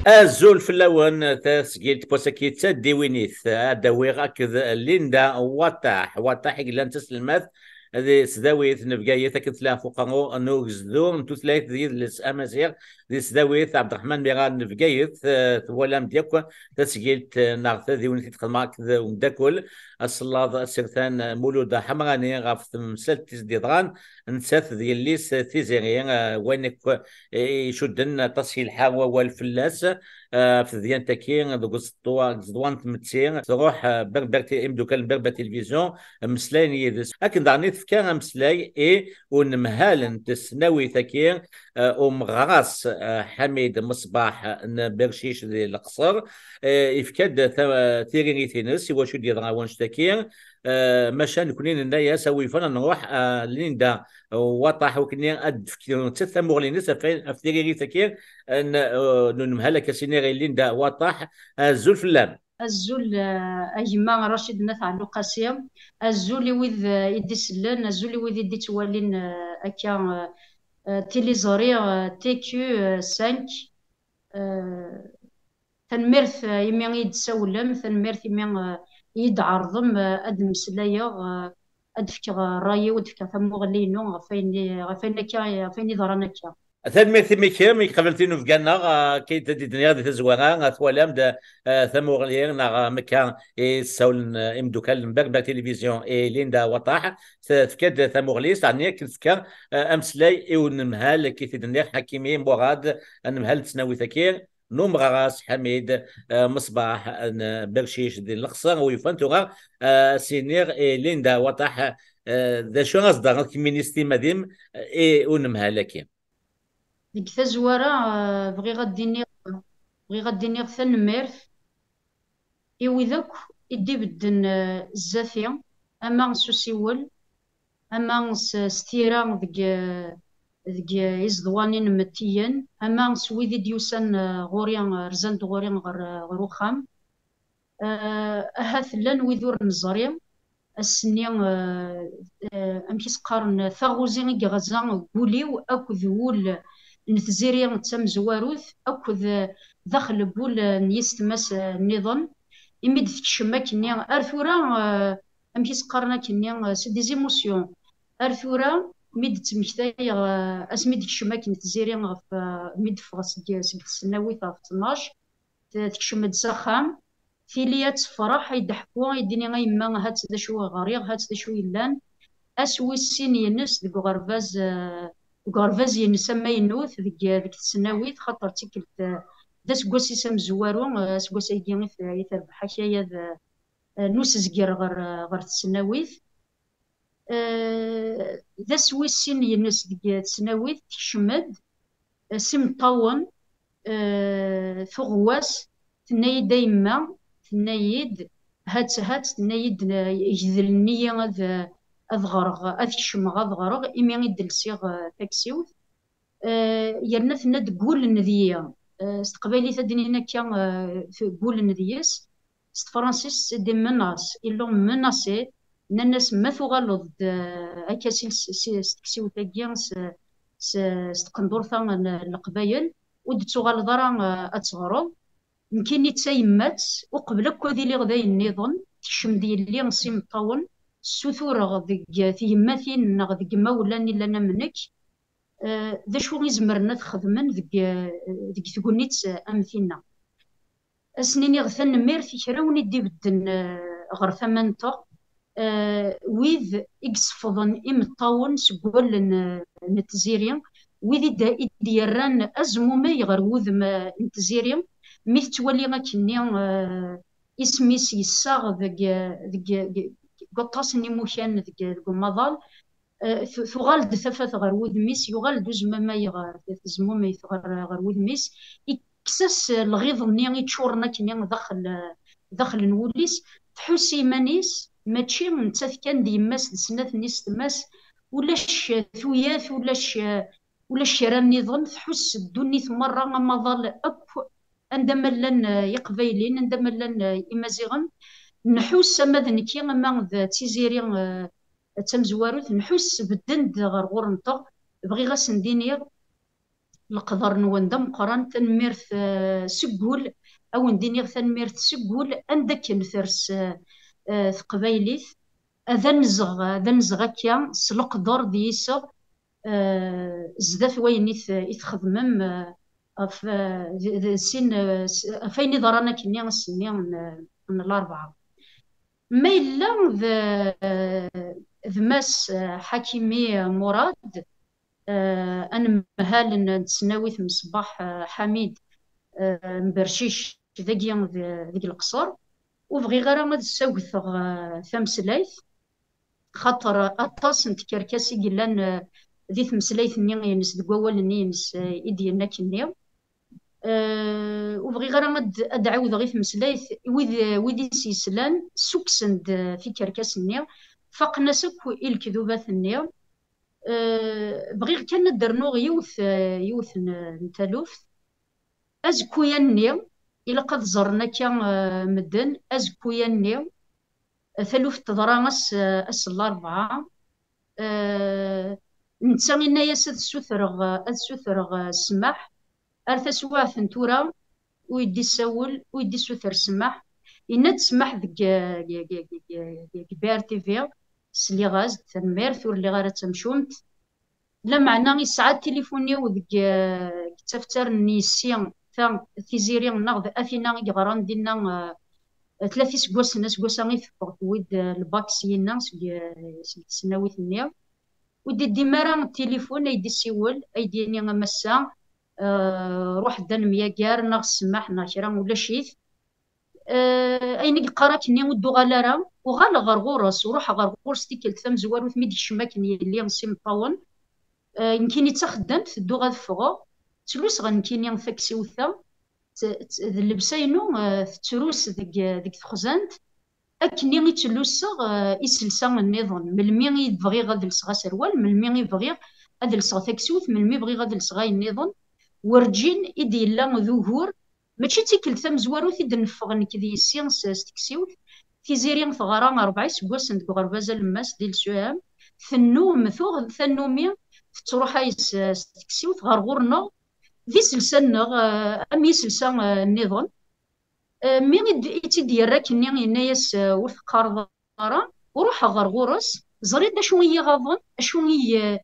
الزول في اللون تسجيل بوسكيت ديوينيث داوي غاكذ ليندا وطاح إلا تسلمت هذه سداويث نبقايث كتلا فوقانو نوغزدو نتوثلايث ذي الامازيغ ذي سداويث عبد الرحمن بيغان نبقايث ولام ديكو تسجيل ناغث ذي ونث تخدماك ونداكل الصلاة السرثان مولود حمراني غاف مسلت ديضغان نسات ذي الليس تيزيغي وينك يشدن تصيل حاوة والفلاس في ديان تاكين دوك زدوان تمتسين تروح بربرتي امدو كان بربر تلفزيون مسلاين يدس لكن دعني تفكر مسلاي ونمهال تسناوي تاكين غراس حميد مصباح برشيش ذي القصر يفكد ثيريني ثينس هو شو دي ضراونش تاكين مشان كونين النايا سوي فانا نروح ليندا وطاح وكني اد ثلاثه مغلينس في ثكير ان نمهلك سينيري ليندا وطاح الزول في اللام الزول أجمع رشيد نفع لوقاسيا الزول وذ يدي سلان الزول وذ يدي توالين أكا تيليزوري تيكيو 5 تنمرث يمين يتسولم تنمرث يمين يدعرضم أد مسلايا أد فكا رايي ود فكا ثموغلينو غفين كا غفين يضرنا كا ثان ميث ميكيم يقبلتينو في قالنا كي تدي دنيا دي تزوغا ثوالام دا ثموغليين مكان سول امدو كلم بربا تلفزيون ليندا وطاح تفكد ثموغليس عني كنفكا امسلاي ونمهال كي تدنيا حكيمين بوغاد نمهال تسناوي ثكير نوم غراس حميد مصباح برشيش دي القصر ويفنتوغا سينير ليندا وطاح ذا شو غصدا كيمينيستي مديم ونمهال كي ديك تزوارا بغي غديني ثنميرث إوي ذاك إدي بدن الزافية أما سوسيول أما ستيرا ذك يزدوانين متيا أما سويدي ديوسان غوريان رزان غوريان غر وخام أهاث لان ويذور نزاريا السنيا أمكيس قارن ثاغوزين غزان قوليو أكو ذول نتزيريا تم زواروث أكو دخل بول نيستمس النظام إميد في الشماك نيا أرثورا أمكيس قارنا كنيا سي دي زيموسيون أرثورا ميد تمكتاي أسميد الشماك نتزيريا غف ميد فغس السناوي في 12 تكشمد سخام ثيليات فرح يدحكوا يديني غيما هات دا شو غريغ هات دا شو يلان اسوي السين ينس ديك غرفاز ينسمى ينوث ديك السناويت خاطر تيكلت دا سكواسي سام زوارو سكواسي يديني في تربح حكاية نوس زكير غر السناويت دا سوي السين ينس ديك السناويت تكشمد سم طاون ثغواس تنايد دايما تنايد هات تنايد يجذل النية أذ غرغ أذ كشمغ أذ غرغ إمي غيد لسيغ تاكسيوث يرنا ثنا تقول النذية استقبالي تدني هنا كان تقول النذيس ست فرانسيس دي مناس إلو مناسي ناس ما تغلظ أكاسيل ستكسيو تاكيان ستقندور ثان القبايل ود تغلظ راه أتغرض يمكن يتسايمات وقبل كودي لي غدا النظام تكشم ديال لي نصي مطول السثور غدك تيماتين غدك ما ولاني لنا منك ذا شو يزمرنا تخدمن ديك تقولنيت امثينا اسنيني غثن مير في كراوني دي بدن غير ثمانطة ويذ اكسفضن امطاون سقول نتزيريا ويذ ديران ازمومي غير وذم نتزيريا ميث تولي غاكني اسميس يساغ ذك قطاس نيموشان ذك المظال ثغال ثفاث غير وذميس يغال دوز ما يغار زموم غير وذميس يكسس الغيظ ني يتشورنا كني داخل نوليس تحسي مانيس ماشي نتاث كان ديماس سنات نيس تماس ولاش ثوياث ولاش راه النظام تحس الدنيا مرة مظال أكو عندما لن يقبيلين عندما لن إمازيغن نحوس ماذا كي ما تيزيري تمزواروث نحوس بدند غير غورنطا بغي غاس ندينير القدر نوند مقران تنميرت سقول او نديني تنميرت سقول عندك نثرس ثقبايليت ذا نزغ كيا سلقدر ديسا زدات وين يتخدمم في سين فين ضرانا كني السنين من الأربعة ما إلا ذ ماس حكيمي مراد أنا مهال نتسناوي مصباح حميد مبرشيش ذاكيا ذيك القصر وبغي غير ما تسوثغ ثمسلايث خاطر أطاس نتكركاسي قلان ذي ثمسلايث ني ينس دقوال ني ينس إدينا كني وبغي غير ما أدعوذ غي ثمسلايث ويدي سيسلان سوكسند في كركاس ني فقنا سكو الكذوبات ني بغي كان ندرنو يوث نتالوف أزكويا ني إلا قد زرنا كان مدن أزكويا ني ثلوث تضرا أس الأربعة نتساني نايا السوثرغ السماح أرث سواث نتورا ويدي السول ويدي السوثر السماح إنا تسمح بار تي في سلي غاز تنمير ثور اللي غارة تمشومت لا معنى يسعى تليفوني وذك تفتر نيسيان ثا تيزيريان ناغذ أثينا يغران دينا ثلاثي سكواس الناس سكواسا غي ثبغ ويد الباكسينا سناويت النيا ودي ديما التليفون ايدي السيول ايديني مسا روح دان مياكار ناغ السماح ناشرا ولا شيث اين قراك ني ودو غالارا وغالا غرغورس وروح غرغورس تيكل ثم زوار وثميد الشماك ني اللي نسي مطاون يمكن يتخدم تدو غادفغو تلوس غنكيني ثاكسي وثا اللبساينو تتروس ديك تخزانت اكني غيتلوسغ يسلسا النظام ملمي يبغي غاد لصغا سروال ملمي يبغي غاد لصغا تاكسوت ملمي يبغي غاد لصغا النظام ورجين ايدي لا ظهور ماشي تيكل ثم زوارو تيد نفغ نك دي السيانس ستكسيوت تيزيريان ثغرا 4 سكواس ند غربازا الماس ديال سوام ثنوم ثوغ ثنومي تروح هايس ستكسيوت غرغورنا ذي سلسلنا أمي سلسان النظام مين يتدير كني الناس ورث قارضارا وروح غرغورس زريد شويه غاضن شويه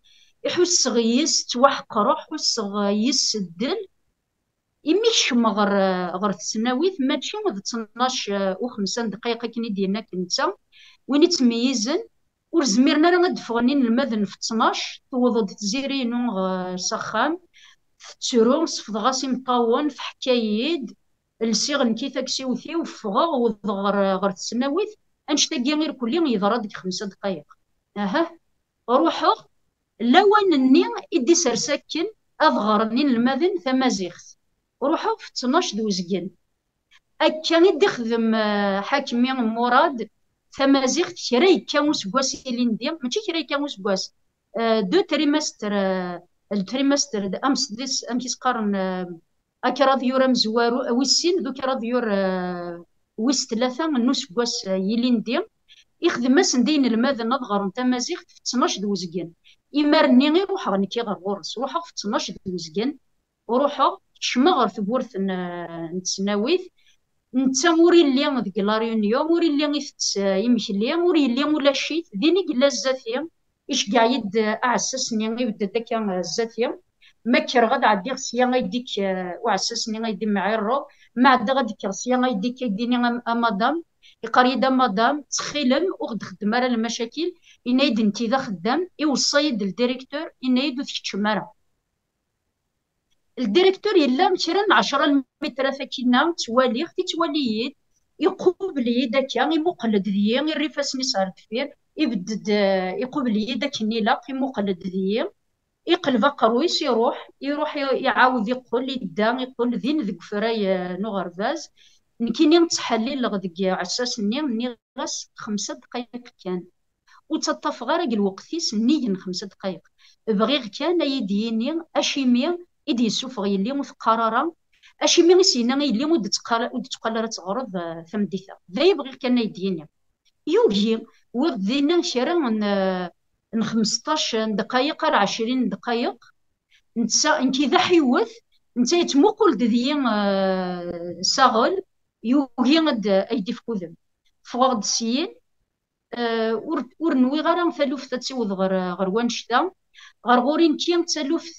يحس غيس توحقر حس غيس الدل يميش غر تسناويت ماشي غد 12 و5 دقائق كني ديالنا كنتا وين يتميزن ورزميرنا راه غدفغنين المذن في 12 توضد تزيرينو سخام ترو صفد غاسي مطاون في حكايد السيغ نكي تاكسي وثي وفغا غر تسناويت انشتاقي غير كلي يضرا ديك 5 دقائق روحو لوان الني إدي سرساكن أظهرني المذن ثمازيخت روحو في 12 دوزقين أكا إدي خدم حاكمي مراد ثمازيخت كراي كاموس بواس إلينديا ماشي كراي كاموس بواس دو تريمستر التريمستر أمس ديس أمكيس قارن أكرا ديور مزوارو ويسين دو كرا ديور ويس 3 نوس بواس يلينديا يخدم سندين الماذن أظهر نتا مازيغت في 12 دوزقين إمارني غير روحا نكي غير غورس روحا في 12 دوزقين وروحا شما غير ثبورث نتسناويث نتا موري اللي ديك لاريونيو موري اللي غيفت يمكلي موري اللي ولا شيت ديني قلا الزاتيا إيش قاع يد أعسسني غيبدا داكا الزاتيا ما كر غاد عدي غسيا غيديك وعسسني غيدي معايا الرو ما عدا غاديك غسيا غيديك يديني مدام يقريدا مدام تخيلم وغد خدم راه المشاكل ينايد انتي ذا خدام يوصيد الديريكتور ينايد تكتشمارا الديريكتور يلا مشرا 10 متر فاكينا توالي اختي توالييد يقوبل يداكا يمقلد ذي يريفاسني صار دفير يبدد يقوبل يداك النيلاق يمقلد ذي يقلب قرويس يروح يعاود يقول ذين ذك فراي نغرفاز نكيني نتحلل لغدك عساس ني غاس 5 دقائق كان وتطف غير الوقتيس نيجن 5 دقائق بغيغ كان يديني اشيمي يدي يسوف يلي مثقرره اشيمي غيسينا يلي ود تقرر تغرض ثمديثا ذا بغيغ كان يديني يوجي وغدينا شرا من 15 دقائق على 20 دقائق نتسا انكي ذا حيوث انت يتمقل دذي ساغل يوغي غد ايدي فكوذم فغد سيين ور نوي غير ثالوف تتسيوض غير وانشتا غير غورين كي تالوف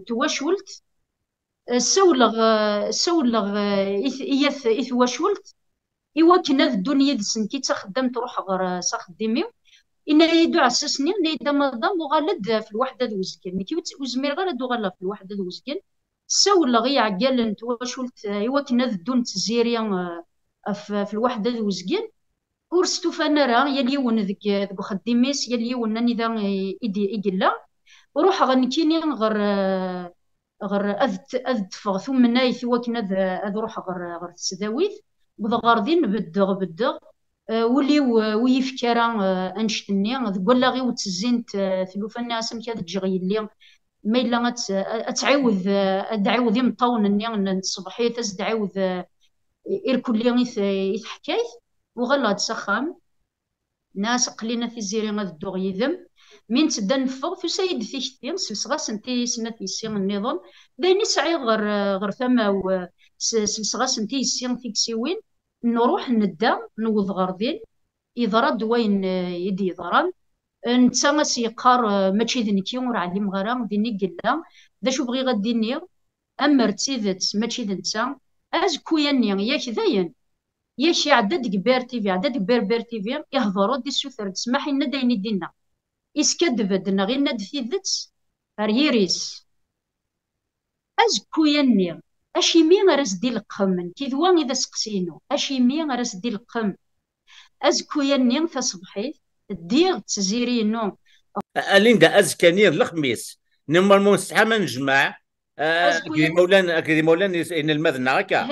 تواشولت سولغ إيث واشولت إوا كنا الدنيا دسن كي تخدم تروح غير ساخدمي إن يدو عسسني إن يدا مضام وغالد في الوحدة دوزكن كي وزمير غير دو غالا في الوحدة دوزكن سولغ يعقال تواشولت إوا كنا الدون تزيريا في الوحدة دوزكن ورستو فانا راه يليون ذك خديميس يليون اني ذا إيدي وروح غنكيني غير اذ تفغ ثم نايث وكن اذ روح غير تسداويث بضغاردين بدغ ولي ويفكرا انشتني ولا غير وتزينت ثلوفنا اسم كاد تجغي اللي ما الا تعاود ادعوذ يمطون اني الصبحيه تزدعوذ إركل يتحكايث وغلا تسخام ناس قلينا في زيري غاد الدوغ يذم من تدا نفغ في سيد ثيكتين سلسغاس انتي سنة يسيغ النظام دايني سعي غر ثما سلسغاس انتي يسيغ تيكسيوين نروح ندا نوض غردين يضرد وين يدي يضران نتا سيقار ماشي ذنكي ور عليم غرام ديني قلا دا شو بغي غديني اما رتيذت ماشي ذنتا ازكو ياني ياك داين ياك عدد كبير تيفي عدد كبير تيفي يهضروا دي السوثر تسمح لنا داين يدينا إسكدفدنا غير ناد ثيذت ريريس أزكو يني أشي مين غرس دي القم كيذوان إذا سقسينو أشي مين غرس دي القم أزكو يني تصبحي دير تزيرينو ليندا أزكانير الخميس نورمالمون ساعة ما نجمع كذي مولانا إن المذنى هكا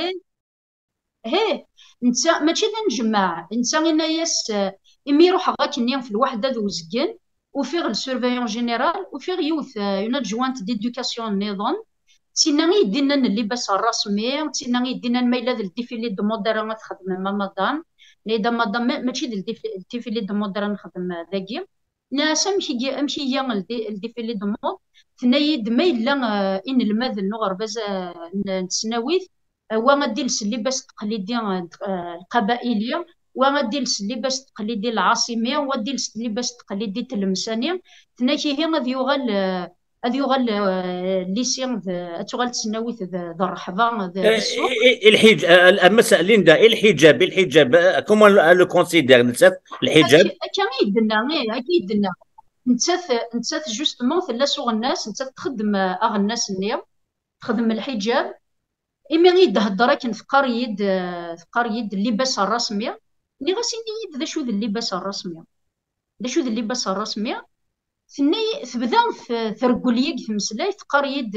هي نتا ماشي نجمع نتا غير ياس إمي يروح غاكني في الوحدة ذو زكين وفيغ السيرفيون جينيرال وفيغ يوث اون ادجوانت ديدوكاسيون نظام تينا يدينا اللباس الرسمي تينا يدينا الميلة الديفيلي دو مودرن تخدم مامادان ليدا مادام ماشي الديفيلي دو مودرن نخدم ذاكي ناس امشي هي الديفيلي دو مود تنايد ميلا ان الماذن نغر باز نتسناويث وغادي اللباس التقليدي القبائلي وغادي اللباس التقليدي العاصمي وغادي اللباس التقليدي التلمساني تناكي هي غادي يغال ليسيون تغال تسناويث ذا الرحبه السوق الحجاب المسألة ليندا الحجاب كومون لو كونسيدير نسات الحجاب اكيد لنا نتسات جوستمون ثلا سوغ الناس نتسات تخدم الناس النير تخدم الحجاب إمي غيد هضراك في قريد اللباس الرسمي ني غاسي نيد ذا شو ذا اللباس الرسمي تبدا ثرقوليك في مسلاي تقريد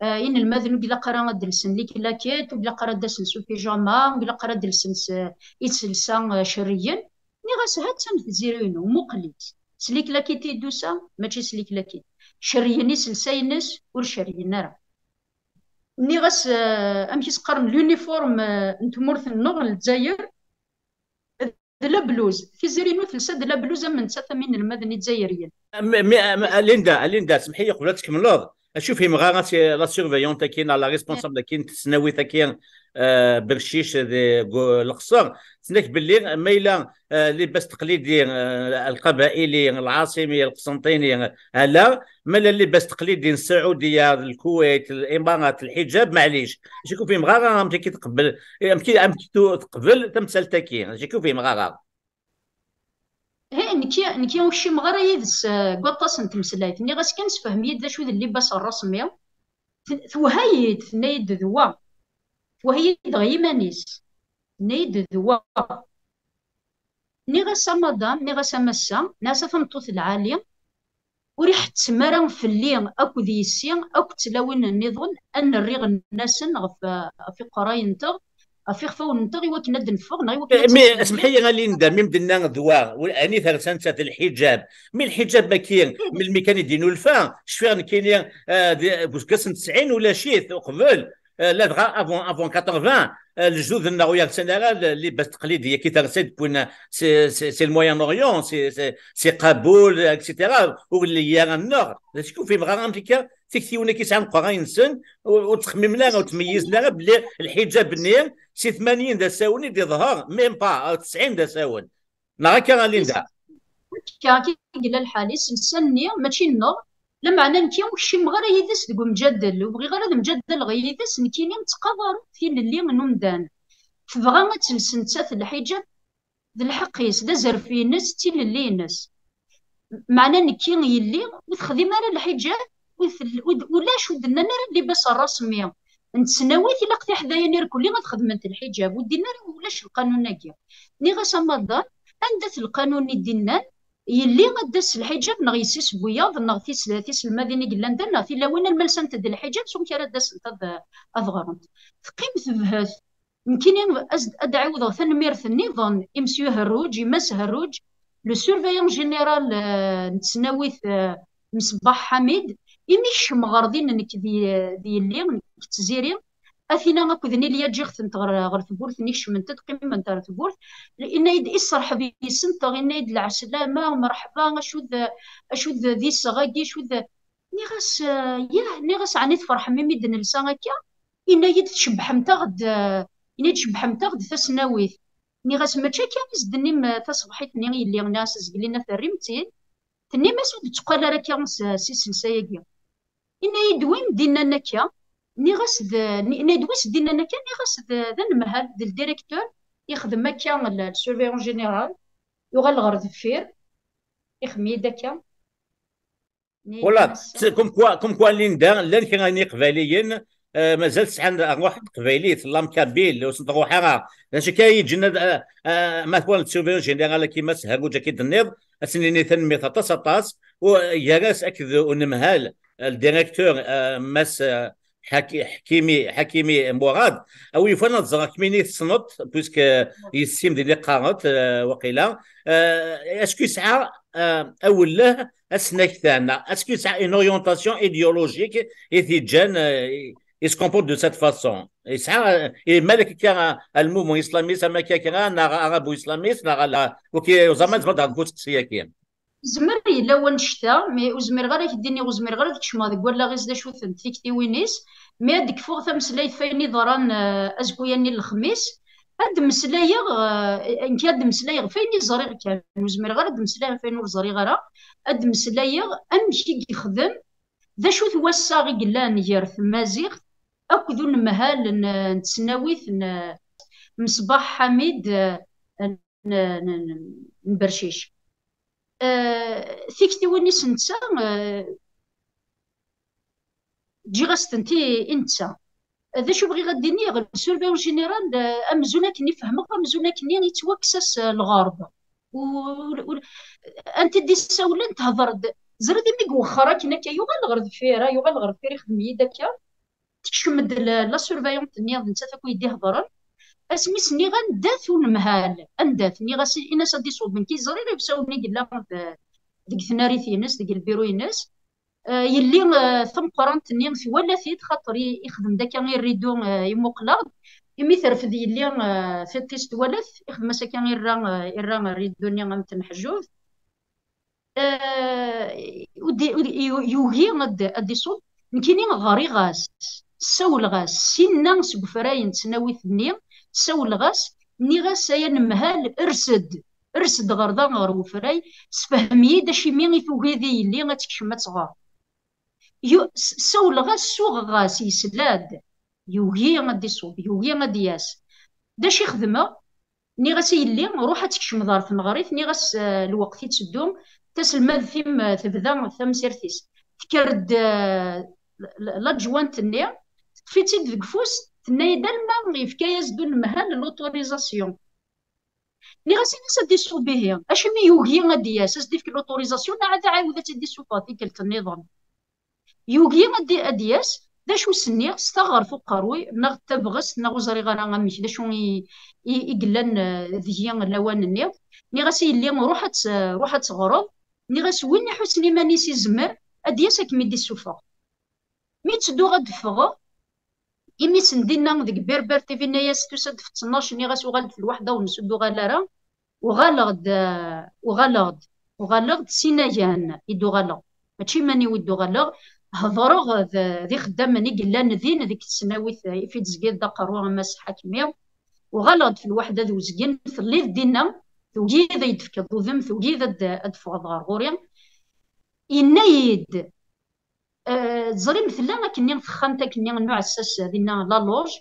إن المذنب بلا قرا دلسن ليك لاكيت وبلا قرا دلسن سو بيجاما وبلا قرا دلسن يتسلسا شريا ني غاس هاد تم تزيرينو مقليت سليك لاكيت يدوسا ماشي سليك لاكيت شريني سلساينس ور شرينا راه ني غاس امشي سقرن لونيفورم نتمورث النغ للجزائر لا بلوز في زيرينو ثلثه لا بلوز من ثلاثه من المدني الجزائريين ليندا سمحي لي قبل تكملوض شوفي مغارات لا سيرفيون كاين لا ريسبونسابل كاين تسناوي كاين برشيش القصر سناك باللي ميلا لباس تقليدي القبائلي العاصمي القسنطيني هلا مالا اللباس تقليدي السعوديه الكويت الامارات الحجاب معليش شكون في مغارة امتي كتقبل امتي تقبل تمثال تاكين شكون في مغارة هي نكي وشي مغارة يدس قطاس نتمسلايت ني غاس كان سفهم يد شو ذا اللباس الرسمي ثوهايد ثنايد ذوا وهي غيمانيس نيد ذوا ني غاسا مدام ني غاسا مسا ناسا فمطوث العالي وريح تسمرا في اللي اكو ذي السين اكو تلاوين النظام ان الريغ الناس في قراين تغ في خفاون تغ يوك ند نفغ مي اسمحي لي غالي ندير ميم درنا ذوا واني ثالثه الحجاب من الحجاب ما كاين من الميكان يدينو الفا شفيغ كاين بوسكاس 90 ولا شي قبل لا دغا افون 80 الجوز النغويه السنغال اللي بس تقليديه كي ترسد بوين سي الموين اوريون سي قابول اكسيتيرا واللي هي النور شكون في مغارة امريكا تكتيونا كيسعى قراين سن وتخمم لنا وتميز لنا بلي الحجاب نير سي 80 دا ساوني دي ظهر ميم با 90 دا ساون نهار كان ليندا كي قال الحاليس نسني ماشي النور لما انا نكي وشم غير يدس دقو مجدل وبغي غير مجدل غير يدس نكيني نتقدر في اللي نمدان تبغى ما تلسنتات الحجاب ذا الحقيس دا زرفينس تيل اللي ناس معنا نكي يلي وتخدم على الحجاب ولا شو دنا نرى اللي بس الرسميه نتسناويت الا قتي حدايا نير كلي ما تخدمت الحجاب ودينا ولاش القانون ناكيا ني غا سمضان عندت القانون دينان يلي غدس الحجاب نغيسيس بوياض نغتيس المدينه قلان دنا في لوين الملسنت ديال الحجاب سوم كرا داس اضغرنت تقيمت بهاث يمكن ادعوض ثنميرث النظام امسيو هروج يمس هروج لو سورفيون جينيرال نتسناويت مصباح حميد إميش مغارضين نك دي اللي تزيري أثينا أكودني ليا جيغت غير ثبورث نيش من تدقيم من تار ثبورث لأن يد إسرح بيسنت غينا يد العسلامة مرحبا أشوذ ذي الصغاقي شوذ نيغاس نيغاس عني تفرح ميمي دن لسانكا إن يد تشبح متغد إن تشبح متغد ثسناويث نيغاس ما تشاكا نزدني تصبحيت نيغي اللي ناس زقلينا في الرمتين تني ما سود تقال راكا سي سلسايا إن يدوين دينا نكا نيغاس ندويس دينا نكا نيغاس ذا المهل ذا الديريكتور يخدم هكا السيرفيون جينيرال يغال غير دفير يخمي داكا ولا كوم كوا ليندا لان كان غني قباليين مازال سعان واحد قبايليت لام كابيل وسنت روحها لانش كاي جند مثلا السيرفيون جينيرال كيما سهرو جا كيدنيض اسنيني تنمي تطاس ياراس اكذ ونمهال الديريكتور ماس حكيمي مراد او يفنط زراك ميني تصنط بويسك يسيم ديال قارت وقيلا اسكو سعى اول له اسناك ثانا اسكو سعى اون اورينتاسيون ايديولوجيك يتجان il se comporte de cette façon. Et malgré qu'il y a un mouvement islamiste, mais qu'il y a un arabo-islamiste, وكي زعما تبدا نقول سياكين زمر الا ونشتا مي وزمر غير يديني وزمر غير تكشما ديك ولا غير شو تيكتي وينيس مي ديك فوق ثمسلاي فيني ضران ازكوياني الخميس هاد مسلايا انك هاد مسلايا فيني زريغ كان وزمر غير هاد مسلايا فيني زريغ غير هاد مسلايا امشي يخدم ذا شو توسع قلان يرث مازيغ اكدو نمهال نتسناويث مصباح حميد نبرشيش ثيكتي ويني سنتسا تجي غاستنتي انت هذا شو بغي غديني غير سورفيون جينيرال امزونا كني فهمك امزونا كني يتوكسس الغرب انت دي ساولن تهضر زردي مي وخرا كنا كيوغال غير فيرا يوغال غير فيري خدم يدك تكشمد لا سورفيون نيض انت تاكو يدي هضرن اسمي سني غنداث ونمهال انداث ني غاسي انا سدي صوب من كيزري يبساوني قلا ديك ثناري ثينس ديك البيرو ينس يلي ثم قرنت ني في ولا ثيت خاطري يخدم داك غير ريدو يمقلاد يمي ترفد يلي في تيست ولث يخدم ساكن غير ريدو ني غنتنحجوث يوهي غدي صوب يمكنني غاري غاس سول غاس سينا سكفراين تسناوي ثني سول غاس ني غاس يا نمهال ارسد غرضا غير وفراي سفهمي داشي مي ثوهي ذي اللي غتكشم تصغار سول غاس سوغ غاس يسلاد يوهي غادي صوب يوهي غادي ياس داش يخدمه ني غاس يلي روح تكشم دار في نغريث ني غاس الوقت يتسدوم تسلماد ثم تبدا ثم سيرتيس تكرد لا جوانت ني فيتي ديك فوس تنايدا الماء يفكا يزدو المهال لوتوريزاسيون ني غاسي ناس دي صوبيه اش مي يوغي غادي ياس دي في لوتوريزاسيون عاد عاودت تدي صوفاتي كلت النظام يوغي غادي ادياس داش وسني استغر فوق قروي نغ تبغس نغ زري غانا غامش داش يقلن ذيا لوان النيض ني غاسي اللي روحت غرض ني غاس وين حسني ماني سي زمر ادياس كمي دي السوفا مي تسدو غدفغ إمي سندينا ديك بيربر تيفي ناياس تسد في 12 ني غاس وغالد في الوحده ونسدو غالارا وغالغد سينايان يدو غالغ ماشي ماني ودو غالغ هضرغ ذي خدامني قلان ذين ذيك السناويت في تزقيد دا قروها ماس حاكمية وغلط في الوحدة ذو زقين في الليل دينا ذا يدفك ذوذم ذوقيذا أدفع غوريا إنايد زري مثلا كني فخامتا كني نوع الساس دينا لا لوج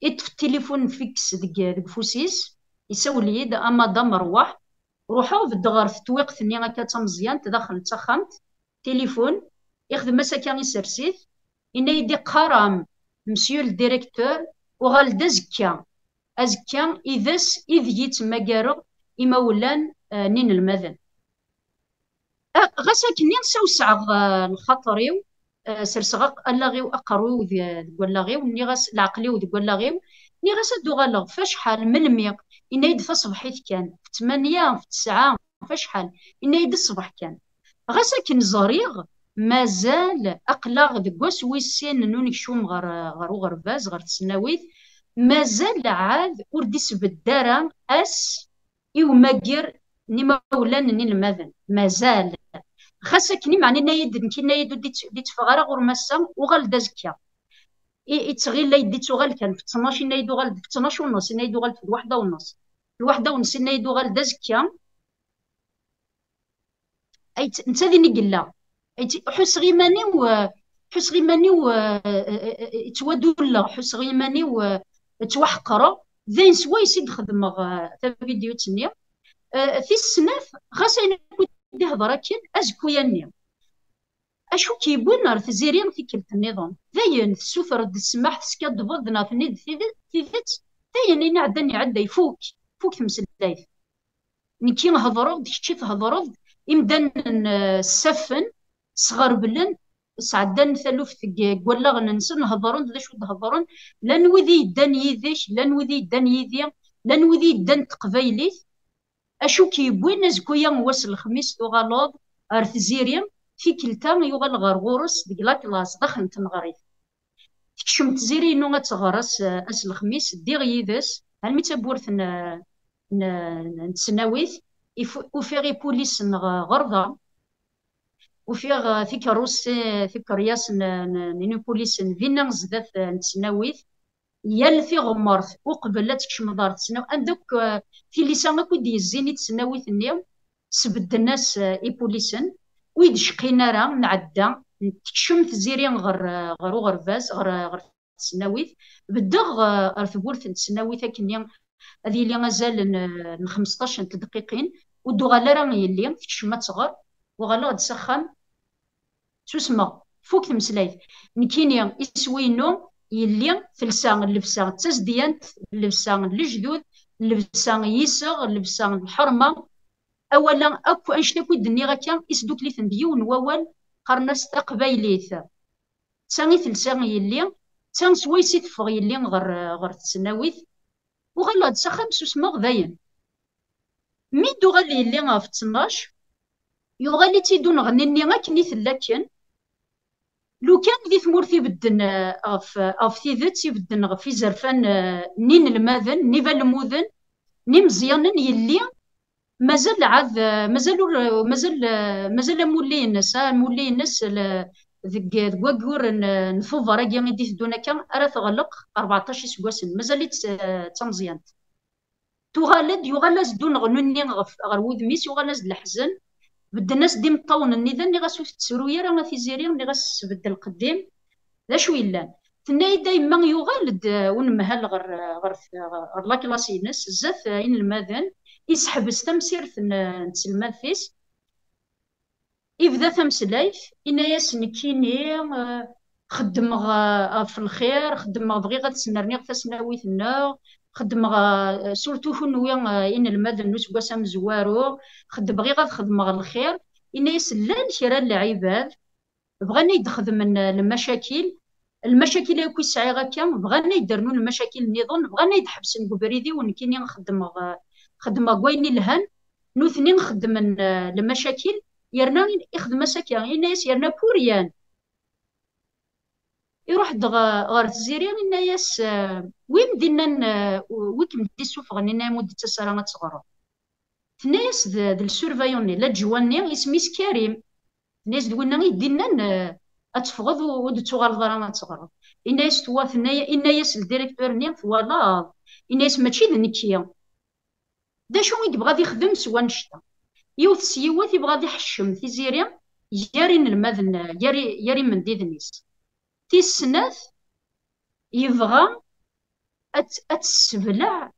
إطف التليفون فيكس ديك فوسيس يسول لي أما دا مروح روحو في الدغار في تويق ثني هكا مزيان تدخل تخمت تليفون يخدم مساكن يسرسيت إنا يدي قرام مسيو الديريكتور وغال زكا أزكا إذاس إذ يتماكارو إمولان نين المذن غاسا كني نسوسع الخطريو سرسغاق ألاغيو أقرويو ديكولاغيو ني غاس العقليو ديكولاغيو ني غاس دوغالغ فشحال من الميق إنا يد فصبحيت كان في 8 في 9 فشحال إنا يد الصبح كان غاسا كنزريغ مازال أقلاغ دكواس ويسين نونيك شوم غار وغرباز غار تسناويت مازال عاد ورديس بالدارة أس إيو ماكير نيما ولان نين المذن مازال خاصة كني معني نايد نكي نايد ديت فغارة غور مسا وغال دازكيا يتغير لا يديتو غال كان في 12 نايدو غال في 12 ونص نايدو غال في الواحدة ونص في الواحدة ونص نايدو غال دازكيا أي نتا ذيني قلا حس غيماني حس غيماني توادولا حس غيماني توحقرا ذين سوا يسيد خدمة تا فيديو تنيا في السناف غاسين كنت هضرا كان أزكو ياني أشو كيبون راه تزيرين في كلت النظام ذاين السفر السماح تسكاد بضنا في الند ثيثت ذاين إنا عداني عدا يفوك تمسلايف نكي هضرو ديكشي تهضرو إمدان السفن صغار بلن سعدان ثلوف ولا غننسى نهضرون ذا شو نهضرون لان وذي يدان يذيش لان وذي يدان يذي لان وذي يدان تقبايليت اشو كيبوين زكويا واس الخميس تغالوض ارث زيريم في كلتا يغال غار غورس ديك لا كلاس دخل تنغريف تكشم تزيري نو غتغرس اس الخميس ديغ يذس هل ميتابورث نتسناويث وفيغي بوليس غرضا وفيغ في كروسي في كرياس نينو بوليس فينا زدات نتسناويث يال في غمارث وقبل لا تكشم دار تسناو عندك في لسان كود يزيني تسناويث النيم سبد الناس اي بوليسن ويد شقينا راه نعدى تكشم تزيري غر غرفاز غر تسناويث بدغ ارثبورث تسناويث كني هذه اللي مازال 15 دقيقين ودو غالا راه يلي تكشم تصغر وغالا تسخن تسمى فوق تمسلايت نكيني يسوينو يلي فلسان اللبسان تزديانت اللبسان الجدود اللبسان يسر اللبسان الحرمه اولا اكو انشتا كو دني غاكا يسدوك لي ثنديون ووال قرناس تقبايليث تساني فلسان يلي تسان سويسي تفغ يلي غر تسناويث وغالا تسخن سوسما غداين ميدو غالي يلي غاف 12 يغالي تيدون غنيني غاكني ثلاكن لو كان ذي ثمورثي بدن اف ثيذت يبدن في زرفان نين الماذن نيفا الموذن ني مزيانا يلي مازال عاد مازال مولي الناس مولي الناس ذك كواكور نفوض راكي غادي تدونا كان راه تغلق 14 سكواسن مازالت تمزيانت تغالد يغالز دون غنوني غير وذميس يغالز الحزن بد الناس ديم طون النذا اللي غاسو تسرويا راه في زيري اللي غاس بدل القديم ذا شو يلان تناي دايما يغالد ونمهل غير لا كلاسينس زاف ان الماذن يسحب استمسير نتسلمان فيس يبدا ثمسلايف إنا ياسن كيني خدم في الخير خدم بغي غتسنرني غتسناويت النار خدم سورتو كنويا إن المدن نسقاسا مزوارو خدم بغي غتخدم الخير إنا يسلان كرا العباد بغاني يدخدم المشاكل اللي كوي سعي غاكا بغاني يدرنو المشاكل النظام بغاني يدحبسن كبريدي ونكيني خدم كويني الهن نوثني نخدم المشاكل يرنا يخدم ساكا إنايس يرنا بوريان يروح غار تزيريان إنايس وين دينا ويكم دي سوفغن إنا مدة تسارة تصغرو تنايس ذا السورفايوني لا جواني اسميس كريم تنايس دوينا يدينا اتفغض ود تغال ضرا تغرض إناس توافنايا إناس الديريكتور نيم فوالا إناس ماشي د نكيا دا شو يبغى يخدم سوا نشتا يوث سيوات يبغى يحشم تيزيري يارين المذن ياري من ديدنيس تيسناث يبغى أتسبلع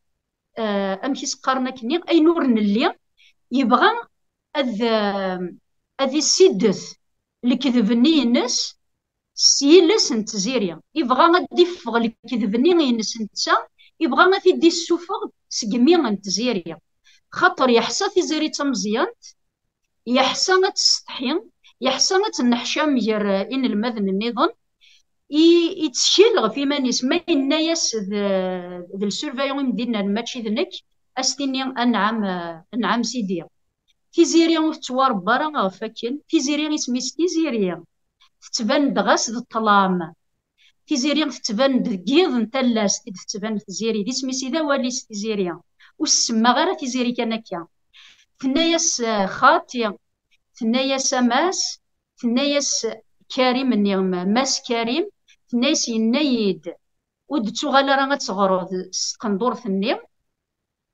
أمشي سقارنا كني أي نور نلي يبغى أذ السيدث الكذبني الناس سيلس نتزيريا يبغى غادي يفغ الكذبني ينس نتا يبغى غادي يدي السفغ سقمي نتزيريا خاطر يحسى تيزيري تمزيانت يحسى تستحي يحسى تنحشام ير إن المذن النظام يتشيل في مانيس ما ينايس ذا السيرفايون مدينة الماتشي ذنك أستيني أنعم سيدي تيزيريا تتوار برا فاكين تيزيريا اسميس تيزيريا تتبان دغاس ذا الطلام تيزيريا تتبان دقيض نتلاس تتبان تيزيري دي سميسي ذا واليس تيزيريا والسما غير تيزيري كانكيا تنايس خاطي تنايس ماس تنايس كريم النيم ماس كريم تنايس ينايد ود تغال راه تغرض سقندور النيم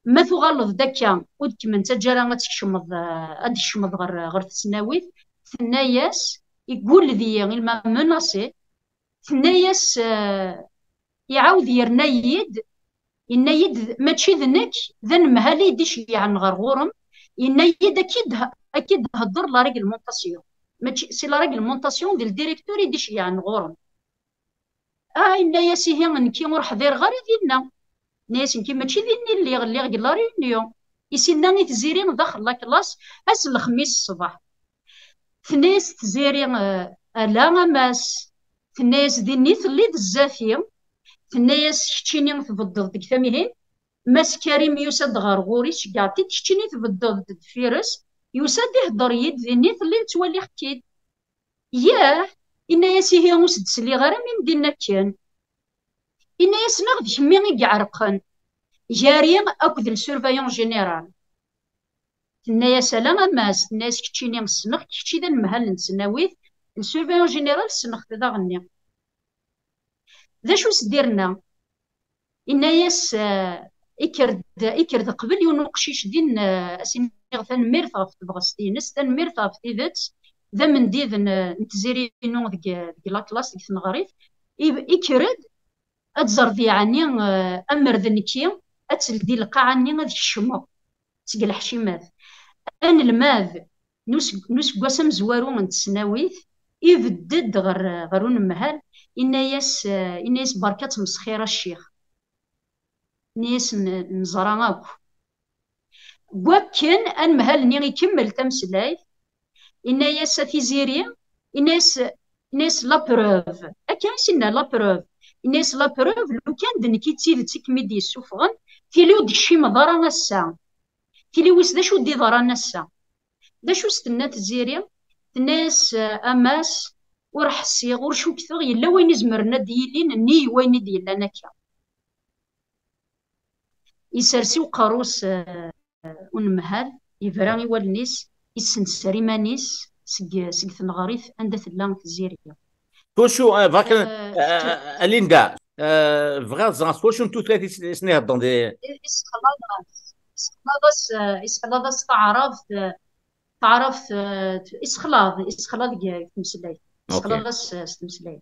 ما تغلظ داكا ود كمن تجارا غتكشمض غادي تشمض غير تسناويت تنايس يقول ذي ما مناصي تنايس يعاود يرنايد ينايد ماشي ذنك ذن مهالي يديش يعني غرغورم ينايد اكيد هضر لا ريغلمونطاسيون ماشي سي لا ريغلمونطاسيون ديال الديريكتور يديش يعني غورم ينايس هي نكي مرحضر غير ديالنا ناس نكي ماشي ديالني اللي غير لا ريونيون يسينا ني تزيرين داخل لا كلاس اس الخميس الصباح تناس تزيري الا ماس تناس ديني تلي الزافيه تناس كتشيني تبدل ديك ثميهين ماس كريم يوسد غرغوري شكاعتي كتشيني تبدل فيرس يوسد يهضر يد ديني تلي تولي حكيت ياه إن ياسي هي مسد سلي غير من دينا كان إن ياسنا غد كمي يعرقن جاري أكد السيرفايون جينيرال تنا يا سلام ماس الناس كتشيني السنخ كتشي ذا المهل نسناويت السيرفايون جينيرال سنخ ذا غني ذا شو سديرنا إن ياس إكرد قبل ينقشيش دين أسين غثان ميرثا في بغستينس ثان ميرثا في تيذات ذا من ديذ نتزيري نو ذك لاكلاس ديك ثنغريف إكرد أتزرد يعني أمر ذنكي أتسلدي القاعني غادي الشمو تسقل حشيمات أن الماذ نوس قواسم زوارو من تسناويت يبدد غرون المهال إن ياس بركات مسخيرة الشيخ نيس نزراغاكو وكان أن مهال نيغي يكمل تمسلاي إن ياس تيزيري إناس لا بروف أكان سينا لا بروف إناس لا بروف لو كان دنكي تسيد تكميدي السفغن تيليو دكشي مضارا نسا تيليو ويس داشو دي ضرا نسا داشو ستنات الزيري الناس أماس ورح الصيغ ورشو كثر يلا وين يزمرنا ديالين ني وين ديالنا نكا يسرسيو قاروس ونمهال يفراني والنيس يسنسري مانيس سق ثنغاريث عندها تلا في الزيرية كوشو فاكر ليندا فغاز زان كوشو انتو ثلاثي سنين دون دي إسخلاص تعرف إسخلاص كي تمسلاي إسخلاص تمسلاي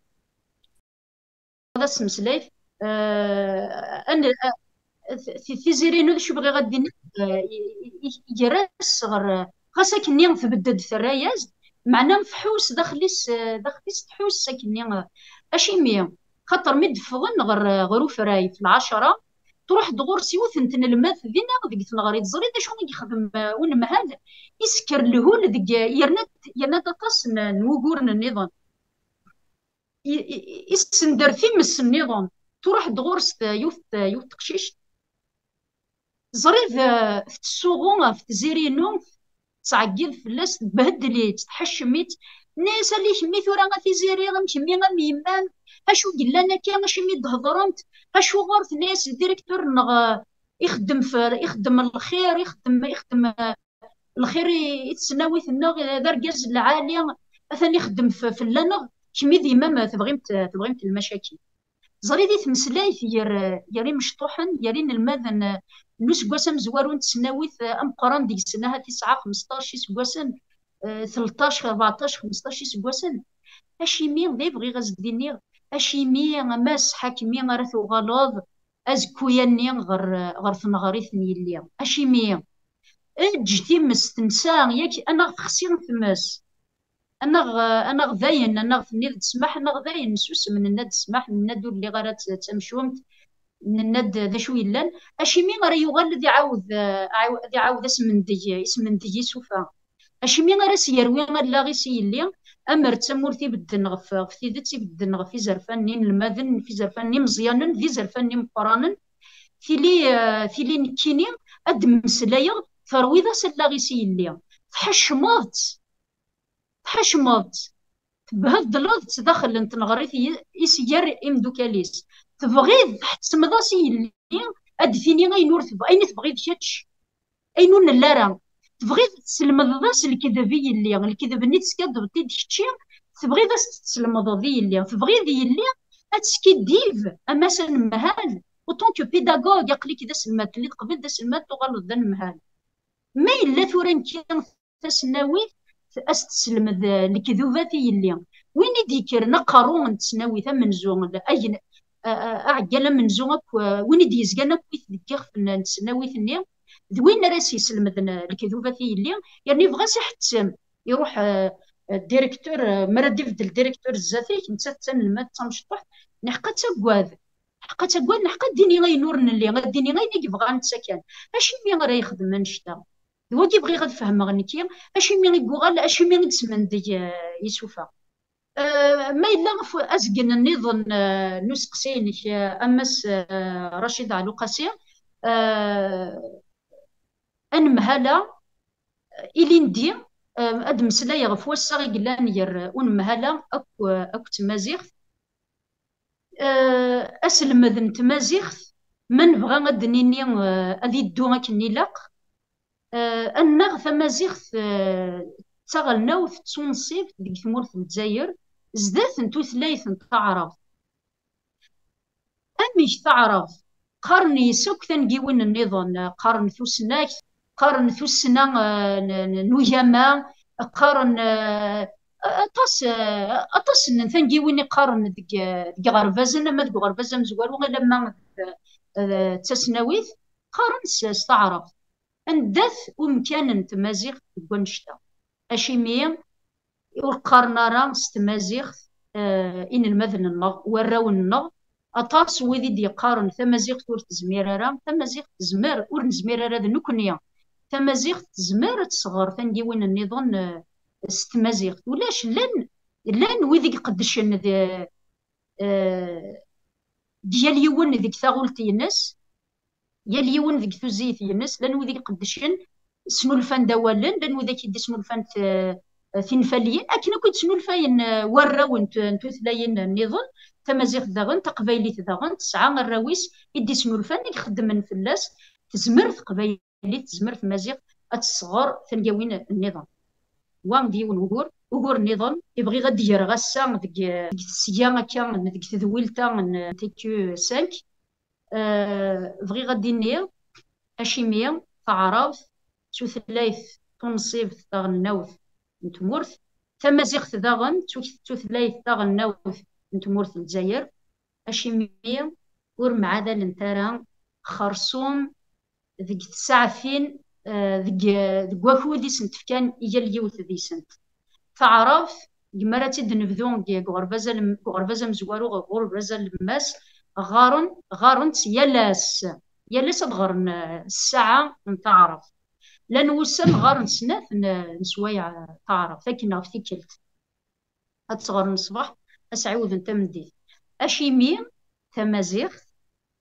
هذا تمسلاي أنا في زيرينو شو بغي غادي يجرس غير خاصك كني تبدد في الرايز معنا مفحوس داخليس تحوس ساكني اشيمي خاطر مدفغن غير فراي في العشرة تروح دغور سيوث نتن الماث دينا ديك تنغري تزري شنو يخدم ونمهال يسكر الهول ديك يرنا تاطاس نوغور النظام يسندر في مس النظام تروح دغور يوث تقشيش زريف في السوغون في تزيرينو تعقيد فلاس تبهدلي تحشميت ناس اللي شمي ثورا غا زيري غنشمي غميمان هاشو قلنا كان شمي تهضرمت هاشو غارت ناس الديريكتور نغ يخدم الخير يخدم الخير يتسناوي ثنا دار كاز العالي مثلا يخدم في اللنغ كمي ديما ما تبغيمت المشاكل. زريدي تمسلايت يري مشطوحن يري الماذن نوس قواسم زوارون تسناويت أمقران ديك سنها 9 15 سكواسن 13 14 15 سكواسن اشيمي ضي بغي غزديني اشيمي ماس حاكمي غرثو غلاظ ازكوياني غر ثنغريث يلي اشيمي اجتي مستنسا ياك انا خصي نتماس انا غذاين انا غني تسمح انا غذاين نسوس من الناد تسمح من الناد اللي غير تمشومت من الناد ذا شو يلان اشيمي غير يغال ذي عاود اسمندي سوفا اشيمي غير سيروي غير لا غي سيلي امر تمورتي بدن غف في ذاتي بدن غف في زرفاني الماذن في زرفاني مزيانا في زرفاني مقرانا في لي نكيني اد مسلايا ثرويضه سلا غي سيلي تحشمض بهالظلوظ تدخل انت نغريث يسير امدوكاليس تبغيض تسمضا سيلي اد فيني غينور اين تبغيض كاتش اينون اللارا تبغيض تسلمض ذاس الكذبي اللي الكذب ني تسكاد تيدشي تبغيض تسلمض ذي اللي تبغيض يلي اتسكي ديف اما سن مهال وطون كو بيداغوغ يقليك ذا سلمات اللي تقبل ذا سلمات تغلط ذا المهال ما الا ثورا كان تسناوي استسلم الكذوبات يلي وين يديكر نقارون تسناوي ثمن زون اي اعجل من زون وين يدي يزقنا كويت ذكر في تسناوي ثني ذوين راسي يسلم الكذوبات يلي يعني بغا يحتسم يروح الديريكتور مرادف الديريكتور الذاتي تمتسن المات تمشطح نحقا تقواد نحقا ديني غي نور اللي غديني غي نيك بغا نتسكن اشي مي غير يخدم نشتا هو كي بغي غتفهم غنيتي اشي مي غيغوغال اشي مي غتسمن دي يسوفا ما الا ازقن النظام نسقسينك امس رشيد علو قاسي انمهالا الي ندي اد مسلايا غف وسا غيلان ير ونمهالا اكو تمازيغ اسلمذ نتمازيغ من بغا غدنيني اذي الدو كني لاق النغ تمازيغ تغلناو تونصيف ديك ثمورة الجزائر زدات نتوثلايث تعرف اميش تعرف قرني سوك تنجيون النظام قرن ثوسناك قرن ثوسنا نوياما قرن اطاس ثنجيوني قرن ديك غرفازن ما ديك غرفازن مزوار وغير لما تسناويث قرن استعرف اندث ومكان تمازيغ كونشتا اشيمي والقرن راه استمازيغ ان المذن النغ وراو النغ اطاس ويدي دي قارن تمازيغ تور تزمير راه تمازيغ تزمر ور نزمير راه نكونيا تمازيغ تزمر تصغر تنجيون النظام استمازيغ ولاش لان ويدي قدشن ديال يون ديك ثاغولتي ينس يال يون ديك ثوزيت ينس لان ويدي قدشن سنو الفان دوالن لان ويدي كيدي سنو الفان ثنفاليين اكن كنت سنو الفاين وراو نتو ثلاين النظام تمازيغ داغن تقبايليت داغن تسعى الراويس يدي سنو الفان يخدم فلاس تزمر تقبايليت تزمر تمازيغ اتصغر ثنجاوين النظام وان ديون وغور النظام يبغي غادي يدير غاسا ديك السيا كان ديك تذويلتا تيكو 5 بغي غادي نير اشيميا تعرف توثلايث تنصيف داغن نوث نتمورث تمازيغ داغن توثلايث داغن نوث نتمورث الجزائر اشيميا ور مع ذا لنترا خرصوم ديك الساعتين ديك وافودي سنت كان يجي اليوث دي سنت تعرف جمراتي دنبذون غرفازا مزوارو غرفازا الماس غارن يالاس غارن الساعة نتعرف لان وسام غارن سنات نسوايع تعرف فاكنا في كلت اتصغر الصباح اسعود انت مديت اشيمي تمازيغ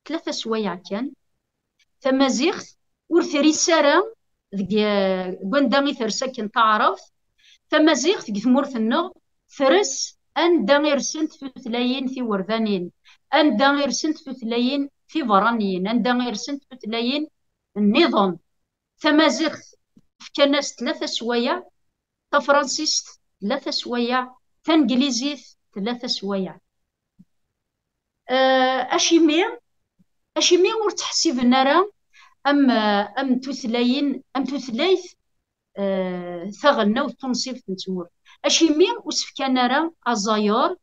3 سوايع كان تمازيغ ورثري سارة قندامي ثرساكن تعرف تمازيغ في ثمورث النغ ثرس ان داغير سنت في ثلاين في وردانين ان داغير سنت في ثلاين في فرانيين ان داغير سنت في ثلاين النظام تمازيغ في كناس 3 سوايع تفرنسيس 3 سوايع تنجليزيث 3 سوايع. اشيمي ور تحسبنا راه ام توثلايث ثغلنا وتنصيف نتمور اشيمي وسفكان راه ازايور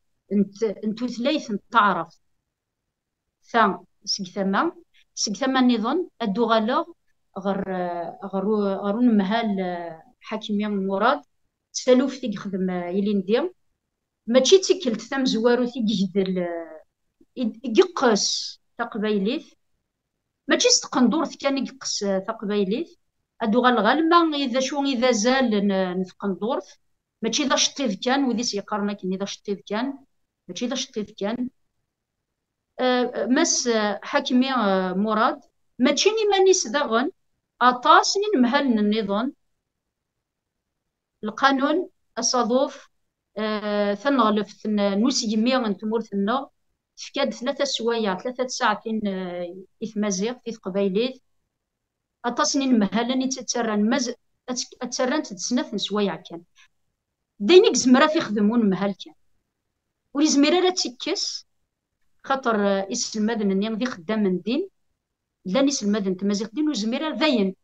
نتوثلايث نتعرف ثا سكثما نظن ادو غالوغ غر نمهال حاكمي مراد تسالوف في يخدم يلي ندير ماشي تيكلت ثم زوارو في جدل يقص تقبايليت ماشي ستقندور كان يقص تقبايليت ادو غالما اذا زال نفقندورث ماشي اذا شطيذ كان وذي سيقارنا كني اذا شطيذ كان ماشي اذا شطيذ كان مس حاكمي مراد ماشي مانيس داغن اطاس نمهل النظام القانون الصادوف ثنغلف نوسي يميغ تمورثنا تفكاد 3 سوايع 3 ساعتين إثمازيغ في قبايليت أتصني المهلة تتسرن أتسرن تتسنث سوايع كان دينيك زمرا في خدمون مهل كان ولي زميرة لا تيكس خاطر اسم مدن النيم ذي خدام من دين لاني المدن تمازيغ دين وزميرة ذاين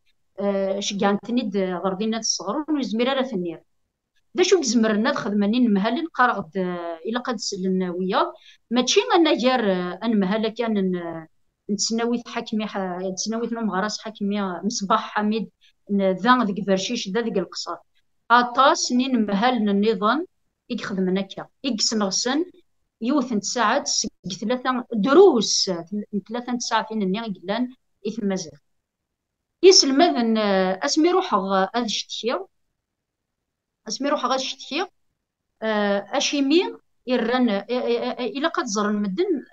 شقعنتني غردينا الصغرون وزميرة لا ثنير دا شو زمرنا خدمانين نمهلن قارغد الى قد سلنا ويا ماشي انا جار ان مهلا كان نتسناوي حاكمي نتسناوي نمغراس حاكمي مصباح حميد ذا ذيك برشيش ذا ذيك القصار اطاس نين مهلن النظام يخدمنا كا يقسنغسن يوث ساعات 3 دروس 3 ساعات ني قلان إثم مازال يسلم اسمي روح هذا الشتير اسمي روح غا شتيغ اشيمي يرن الى قد زر المدن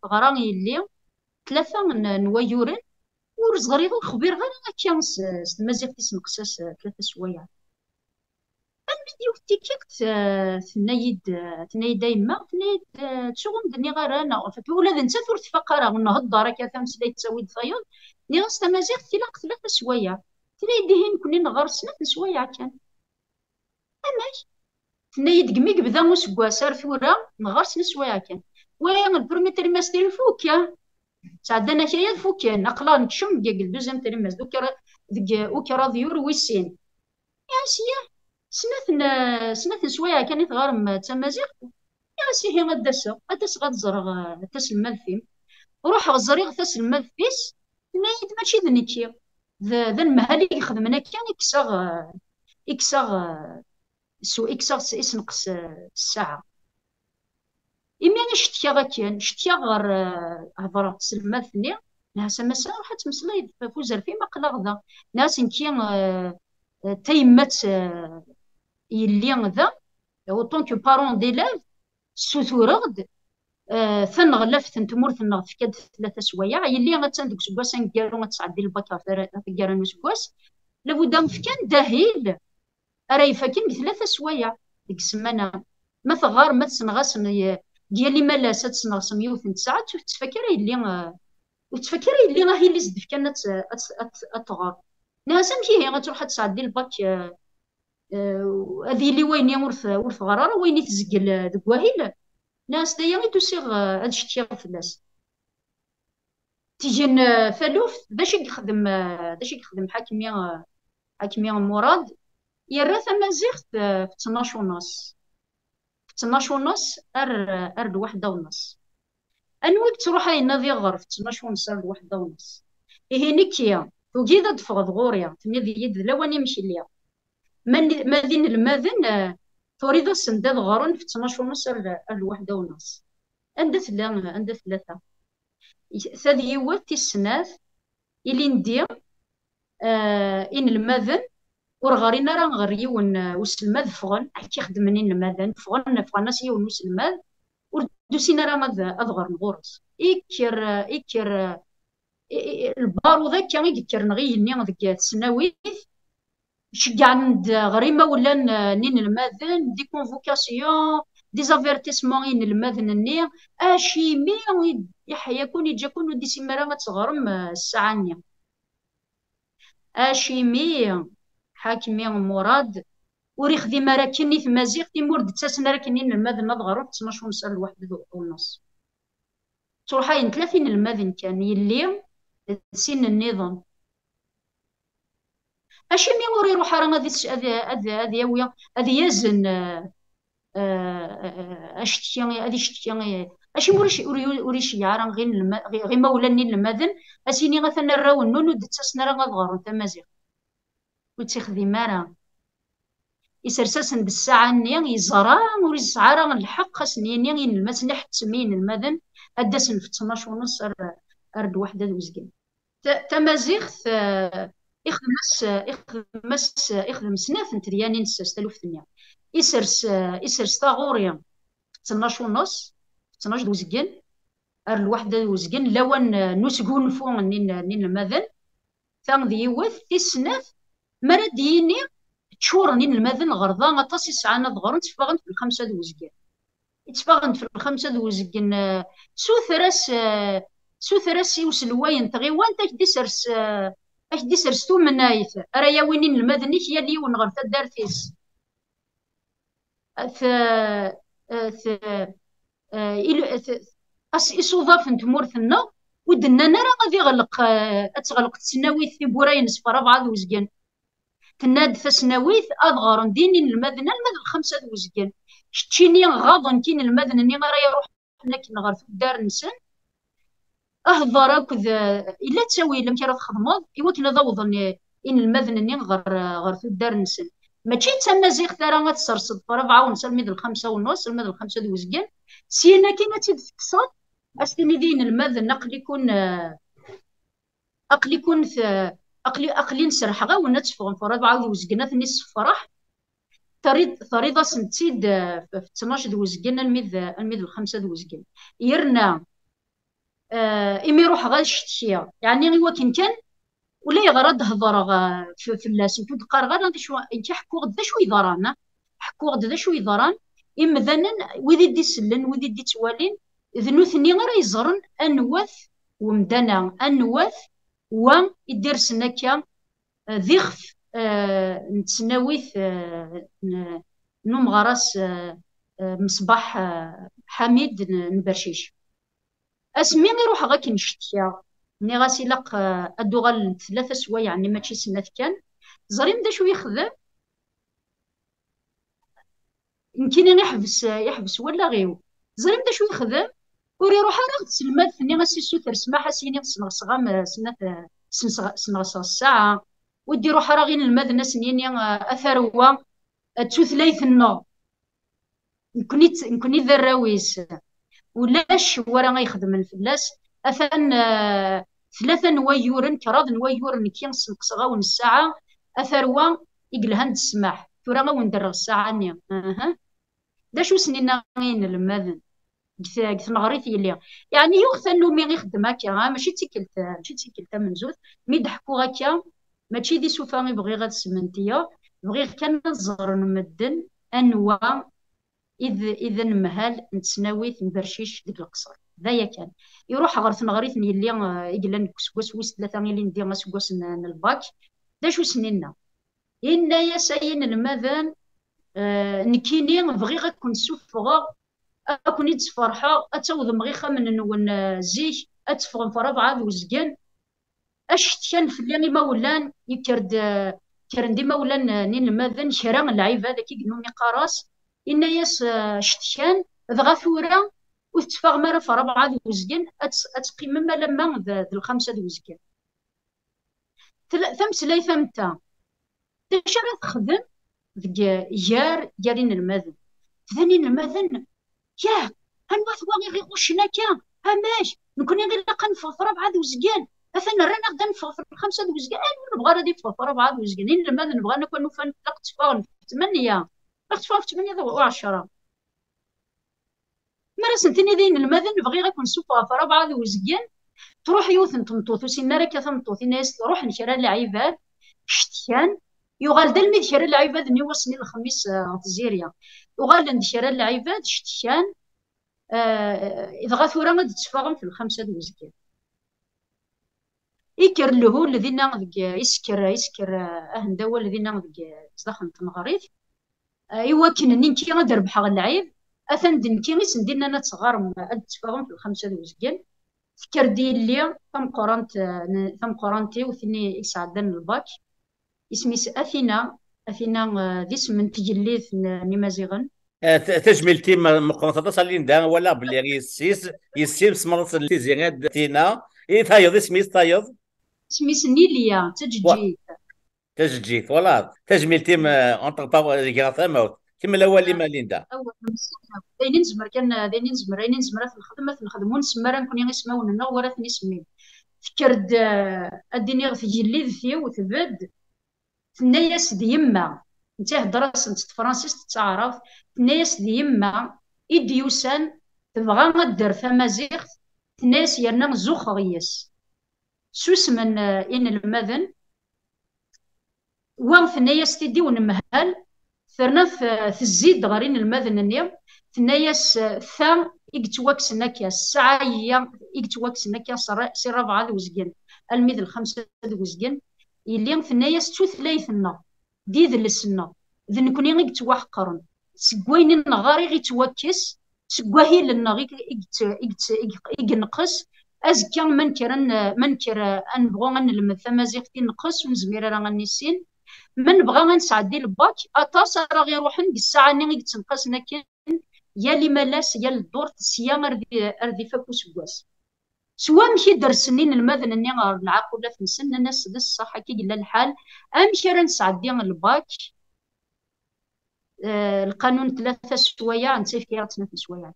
غراني اللي 3 نويورن ورزغري الخبير غير كان مازال تسنقساس 3 سوايع الفيديو تيكيك ثنايد دايما ثنايد تشغل دني غرانا ولا ذا نتا ثور تفقرا نهض راك ثامس لا تساوي ضفايض ني غاس مازال تلاق 3 سوايع تلايدهن كوني نغار 3 سوايع كان اماش تنايد قميق بدا مسكواس ثورا نغار 3 سوايع كان وين البرومي تريمستر الفوكا تعدنا كيا الفوكا نقلا نكشم ديال الدوزيام تريمستر دوكا وكرا ديور ويسين يا سيا سنة سوايع كانت غارم تمازيغ يا سيهي غداس غتزرغ تسلماد فيم روح غزريغ تسلماد فيس تنايد ماشي ذنيتي ذا المهالي يخدمنا كان إكساغ يسنقص الساعة إمي أنا شتيا كان شتيا غار هضرة تسلماد ثني ناس مسا راح تمسلاي فوزر فيما قلا ناس نكي تيمات يلي ذا اوطون كو بارون ديلاف سوثورغد ثنغلف ثنتمور ثنغف كاد 3 سوايع يلي غتندك سكواس نكارو غتسعدي الباكا تكارو نسكواس لابد مفكان داهيل راه فاكين 3 سوايع ديك السمانه ما ثغار ما تسنغاس ديالي مالاس تسنغاس 100 ساعه تفكر يلي وتفكر يلي راهي اللي زدف كانت تغار ناس مشي هي غتروح تسعدي الباك هذه اللي وين ورث غراره وين تزقل ذك واهيل ناس دايا غي توسيغ هاد الشتي فلاس تيجي فالوف باش يخدم حاكمي مراد يرى تمازيغ في 12 ونص في 12 ونص ار 1 ونص انويك تروح هاي نادي غر في 12 ونص ار 1 ونص هينيكيا وكيدا تفغض غوريا تنادي يد لواني مشي ليا مادين الماذن تريد السنداد غارون في 12 ونص ال 1 ونص عند 3 ثادي يوات السناث اللي ندير إن الماذن ورغارينا راه غريون وسلماد فغن كي خدمني الماذن فغن ناس يون وسلماد وردوسينا راه أذغر نغورس إكر البارو ذاك كان يكر نغي ني ذاك السناويت شقعند غريمة ولا نين الماذن دي كونفوكاسيون دي زافيرتيسمون ين الماذن النير اشيمي يحيى كون يجاكون ودي سيمارا غتغرم الساعة اشيمي حاكمي مراد وري خديم راه كني تمازيغ تيمور دتاسنا راه كني نلماد غارو 12 ونص لواحد ونص تروح هاين 30 الماذن كان يلي سن النظام اش مي ور يروح راه غادي ياويا غادي يزن اشتكي غادي اشتكي اشي وريش يعران غير مولاني الماذن اسيني غثنا الراو النون دتاسنا راه غادغارو تمازيغ وتخدي مارا يسرسسن بالساعة ني يزرا ور يسعى راه الحق سنيني المسن حتى مين الماذن ادسن في 12 ونص ارد وحده دوزكين تمازيغ يخدم سناف نترياني نساس تلوف ثانية يسرس تاغوريا 12 ونص 12 دوزكين ار الوحده دوزكين لوان نسقون فوق نين الماذن ثان ديوث تسناف مرا ديني تشور نين الماذن غرضا غطاس يسعانا ضغرن تفاغن في الخمسة دوزكين يتفاغن في الخمسة دوزكين سوثرس يوسلوين تغيوان تاك سرس اش دي سرستو منايث راه يا وينين المدنيك يا لي ونغر تدارتيس ث ث اس يصوضاف تمورثنا ودنا راه غادي يغلق اتغلق تسناويث في بوراين سفر بعض وزكان تناد تسناويث اضغر دينين المدن الخمسه وزكان شتيني غاضن كين المدن اني راه يروح هناك نغر في الدار نسن اهضر اكد الا تساوي لم كرا تخدمض ايوا كنا ضوضن ان المذن اني غير في الدار نسن ماشي تما زيغ ترى غتسرسد فربعه ونص الميد الخمسه ونص الميد الخمسه دوزكان سينا كينا تدفصل استني دين المذن اقلي يكون في اقلي نسرح غا ونتفغن فربعه دوزكان ثني الصفرح طريضه سنتيد في 12 دوزكان الميد الخمسه دوزكان يرنا إمي روح غا الشتيا يعني غير كان ولا يغرد هضر في اللاس نتو قار غير غادي شو انت حكو غدا شو يضران حكو غدا شو يضران إمذانا وذي دي سلن وذي دي توالين ذنوثني غير يزرن أنوث ومدانا أنوث ويدير سنكا ذيخف نتسناويث نوم غراس مصباح حميد نبرشيش اسمي يروح غاك نشتيا ملي غاسي لاق ادوغال 3 سوايع يعني ماشي سنات كان زريم دا شو يخدم يمكن يحبس ولا غيو زريم دا شو يخدم وري يروح راه تسلمات ثني غاسي سوثر سماح سيني صغام سنات سنغص الساعه ودي يروح راه غير المدن سنيني اثر هو تثليث النو نكوني ذراويس ولاش ورا غيخدم الفلاس اثن 3 نوايورن كراض نوايورن كي نسنقص غاون الساعه اثروا يقلهن السماح ثورا غاون ندرغ الساعه ني دا شو سنينا غين المذن قلت نغريت يلي يعني يوثنو مي يخدم هكا ماشي تيكلتا من زوث مي ضحكوا هكا ماشي دي سوفا يبغي غاد السمنتيه بغي كان نزر نمدن انواع اذا مهال نتسناويت نبرشيش ديك القصر ذايا كان يروح غير تنغريت يلي يقلن كسكس ويس 3 اللي ندير سكس الباك دا شو سنينا إنا يا ساين المذان نكيني بغي غنكون سوفغا اكون يتفرحا اتوض مغيخه من نون زيك اتفغن فربعه وزكان اش كان في اللي مولان كرن دي مولان نين المذان شرا اللعيبه هذاك يقنوني قراص إن ياس شتكان ذغا ثورا وتفاغ مرة فربعة دوزكان أتقيم ما لما ذا الخمسة دوزكان ثمس لاي ثمتا تشارة تخدم جارين المذن ثانين المذن ياه هنواث واغي غي غوشنا كان هماش نكون غير لقا نفغ ربعة دوزكان أثنا رانا غدا نفغ في الخمسة دوزكان نبغى غادي نفغ في ربعة دوزكان المذن نبغى نكون نفن تفاغ في 8 اختفاء في 8 و10 مرة سنتيني ذين المذن بغي غيكون سوفا في ربعة وزكان تروح يوثن تمطوث وسينا راكا تمطوث الناس تروح نشرى العباد شتيان يغال دا الميد شرى العباد ني وصني الخميس تزيريا يغال نشرى العباد شتيان إذا غاثورا غادي تفاغم في الخمسة دوزكان يكر الهول الذين يسكر أهندوا الذين زدخل تنغريث ايوا كنني كي غادي ربحها اللعيب اثن كي غيسندينا انا تصغر التفاهم في الخمسه د وزكان فكر ديالي ثم قرانتي وثني يسعدن الباك اسميس اثينا. اثينا ذي اسم من تجليث نمازيغن. تجمل تيم مقنطة صالين دا ولا بلي يسيم سمرت تيزيغاد تينا تايض اسميس تايض اسميس نيليا تججي. تجديد ولا تجميل تيم انطق با كرا موت كما الاول اللي مالين دا اول داينين زمر كان داينين زمر في الخدمه نخدمون سمارا نكون يسمعون لنا ورا ثني سمين فكرد اديني غف جلي ذي وثبد تناياس دي يما انت هضرس انت فرانسيس تعرف تناياس دي يما إديوسان تبغى غدر فمازيغ تناس يرنا زوخ غياس سوس من إن المذن وان ثناياس تدي ونمهال ثرنا في الزيد غارين المذن النيم ثناياس ثا إجتواكس نكيا الساعة إجتواكس نكيا سي ربعة ذو وزقين الميذ الخمسة ذو وزقين يلي ثناياس توث ليثنا ديذ لسنا ذن كوني غيك توحقرن سكوين غاري غي توكس سكواهي لنا غيك نقص ازكا من كرا نبغوا غنلمد تمازيغ نقص ونزمير راه غنسين من بغا غنسعدي الباك اطاس راه غيروحن الساعه ني غيك تنقص لكن يا لي ملاس يا الدور سيا اردي فاكو سكواس سواء مشي درسنين المذن اني غير العاق ولا في نسن الناس د الصحه كي قال الحال امشي راه نسعدي الباك. القانون 3 سوايع نسيف كي غتسنى في سوايع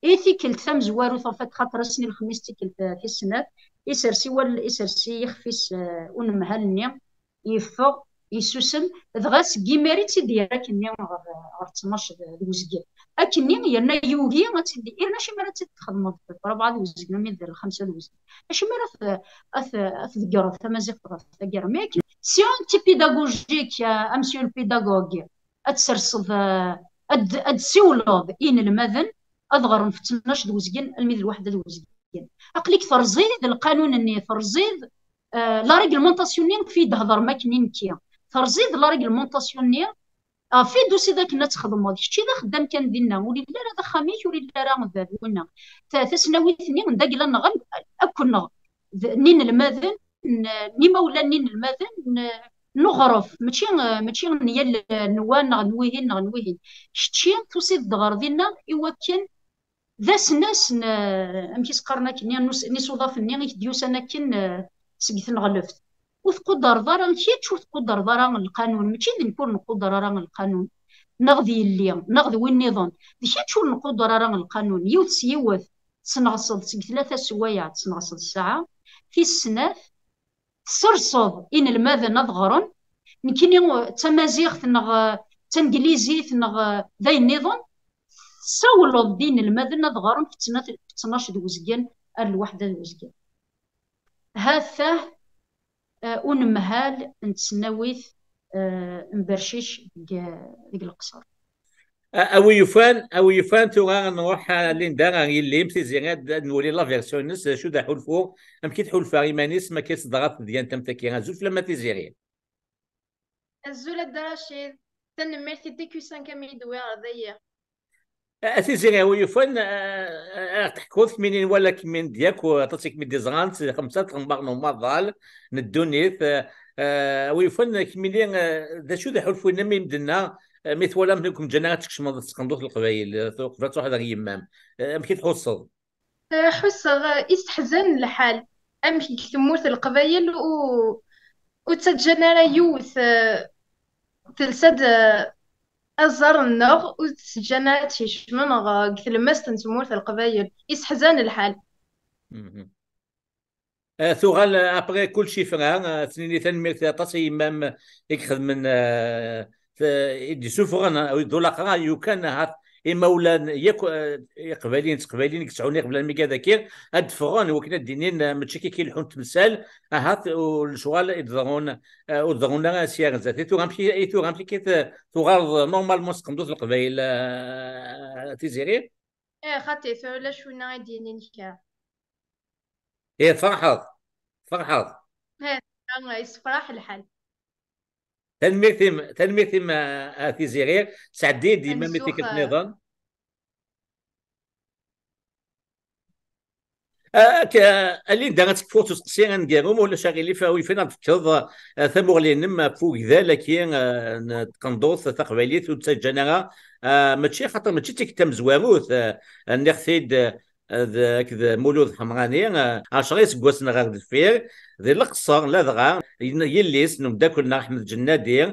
ايثي كلت ثم زوارو ثرفت خاطر سني الخميس تيكلت في السنات يسرسي ولا يسرسي يخفيس ونمهلني يفغ يسوسم دغاس كيماري تيدير كني غير 12 دوزكيل اكني يرنا يوغي غتدي ايرنا شي مره تخدم في 4 دوزكيل من دير 5 دوزكيل شي مره اث ذكر تمازيغ ذكر ميك سيونتي بيداغوجيك يا امسيو البيداغوغ اتسرسض ادسيولوض ان المذن اضغر في 12 دوزكين الميد الواحده دوزكين اقليك فرزيد القانون اني فرزيد لا ريغلمونطاسيونين في دهضر ماكنين كيا فرزيد لا ريغلمونطاسيونين في دوسي ذاك الناس تخدم هذا الشيء ذا خدام كان دينا ولي لا هذا خميس ولي لا راه ذا قلنا تسناوي اثنين داك لا نغل اكن نين المذن نيما ولا نين المذن نغرف ماشي نيال نوان نويهين نويهين شتي توصيد دغر دينا ايوا كان ذا سناس امشي سقرنا كني نصوضاف ني ديوس انا كن سقيت نغلفت وتقدر ضرا ماشي تشوف تقدر ضرا القانون ماشي نكون نقدر راه القانون نغذي اللي نغذي وين نظام ماشي تشوف نقدر راه القانون يوث يوث تنغصد سق 3 سوايع تنغصد الساعه في السنات سرصد ان الماذا نظغرا نكيني تمازيغ تنغ تنجليزي تنغ ذا النظام سولوا دين المذن نظغرا في 12 دوزكين الوحده دوزكين هذا ونمهال نتسناويث مبرشيش ديك القصر او يفان تو نروح ليندا اللي متيزي غاد نولي لا فيرسيون نس شو دا حلفو ام كي تحلفا ايمانيس ما كيصدغات ديال تمتكي غازوف لما تيزيري الزول الدراشيد تنمرتي ديكو 5 ميل دوار ضيق تيزيري هو يفان تحكوث منين ولا كمين دياك وتاتيك من ديزغانت 5 تغمبار نومال ندونيث ويفان كميلين دا شو دا حلفو نمي يمدنا مثل ولا منكم جناتك شمال تسقندوث القبايل ثوق هذا يمام مكي تحصل حصر استحزن الحال أمشي تموت القبايل وتتجنر يوث تلسد أزر النغ وتتجنر تيش من قلت لمست تموت القبايل استحزن الحال ثوغال ابري كل شيء فران سنين تنمير تصي يمام يخدم من يدي سوفران او دولار يمكن هات مولا يقبلين تقبلين كتعوني قبل الميكا ذاكير هاد فران وكنا الدينين متشكي كي الحون تمثال هات والشغال يضرون ودرون سيار ذاتي تو غامشي كي تغار نورمالمون سقندوز القبايل تيزيري خاطي ثولا شو نايدين كا فرحض هي يسفرح الحال تنميثم تيزيغير سعدي ديما ملي أنسوخ كتنظن اللي دا غتكفو تسقسي غنديرهم ولا شاغلي فاوي فين تفكر ثمغلي نما فوق ذا لكن تقنضوث تقبيليت وتسجنها ماشي خاطر ماشي تكتم زواموث نخثيد ذاك مولود حمراني 10 سكواسنا غير دفير ذي القصر لا دغا يليس نمداكلنا احمد جنادي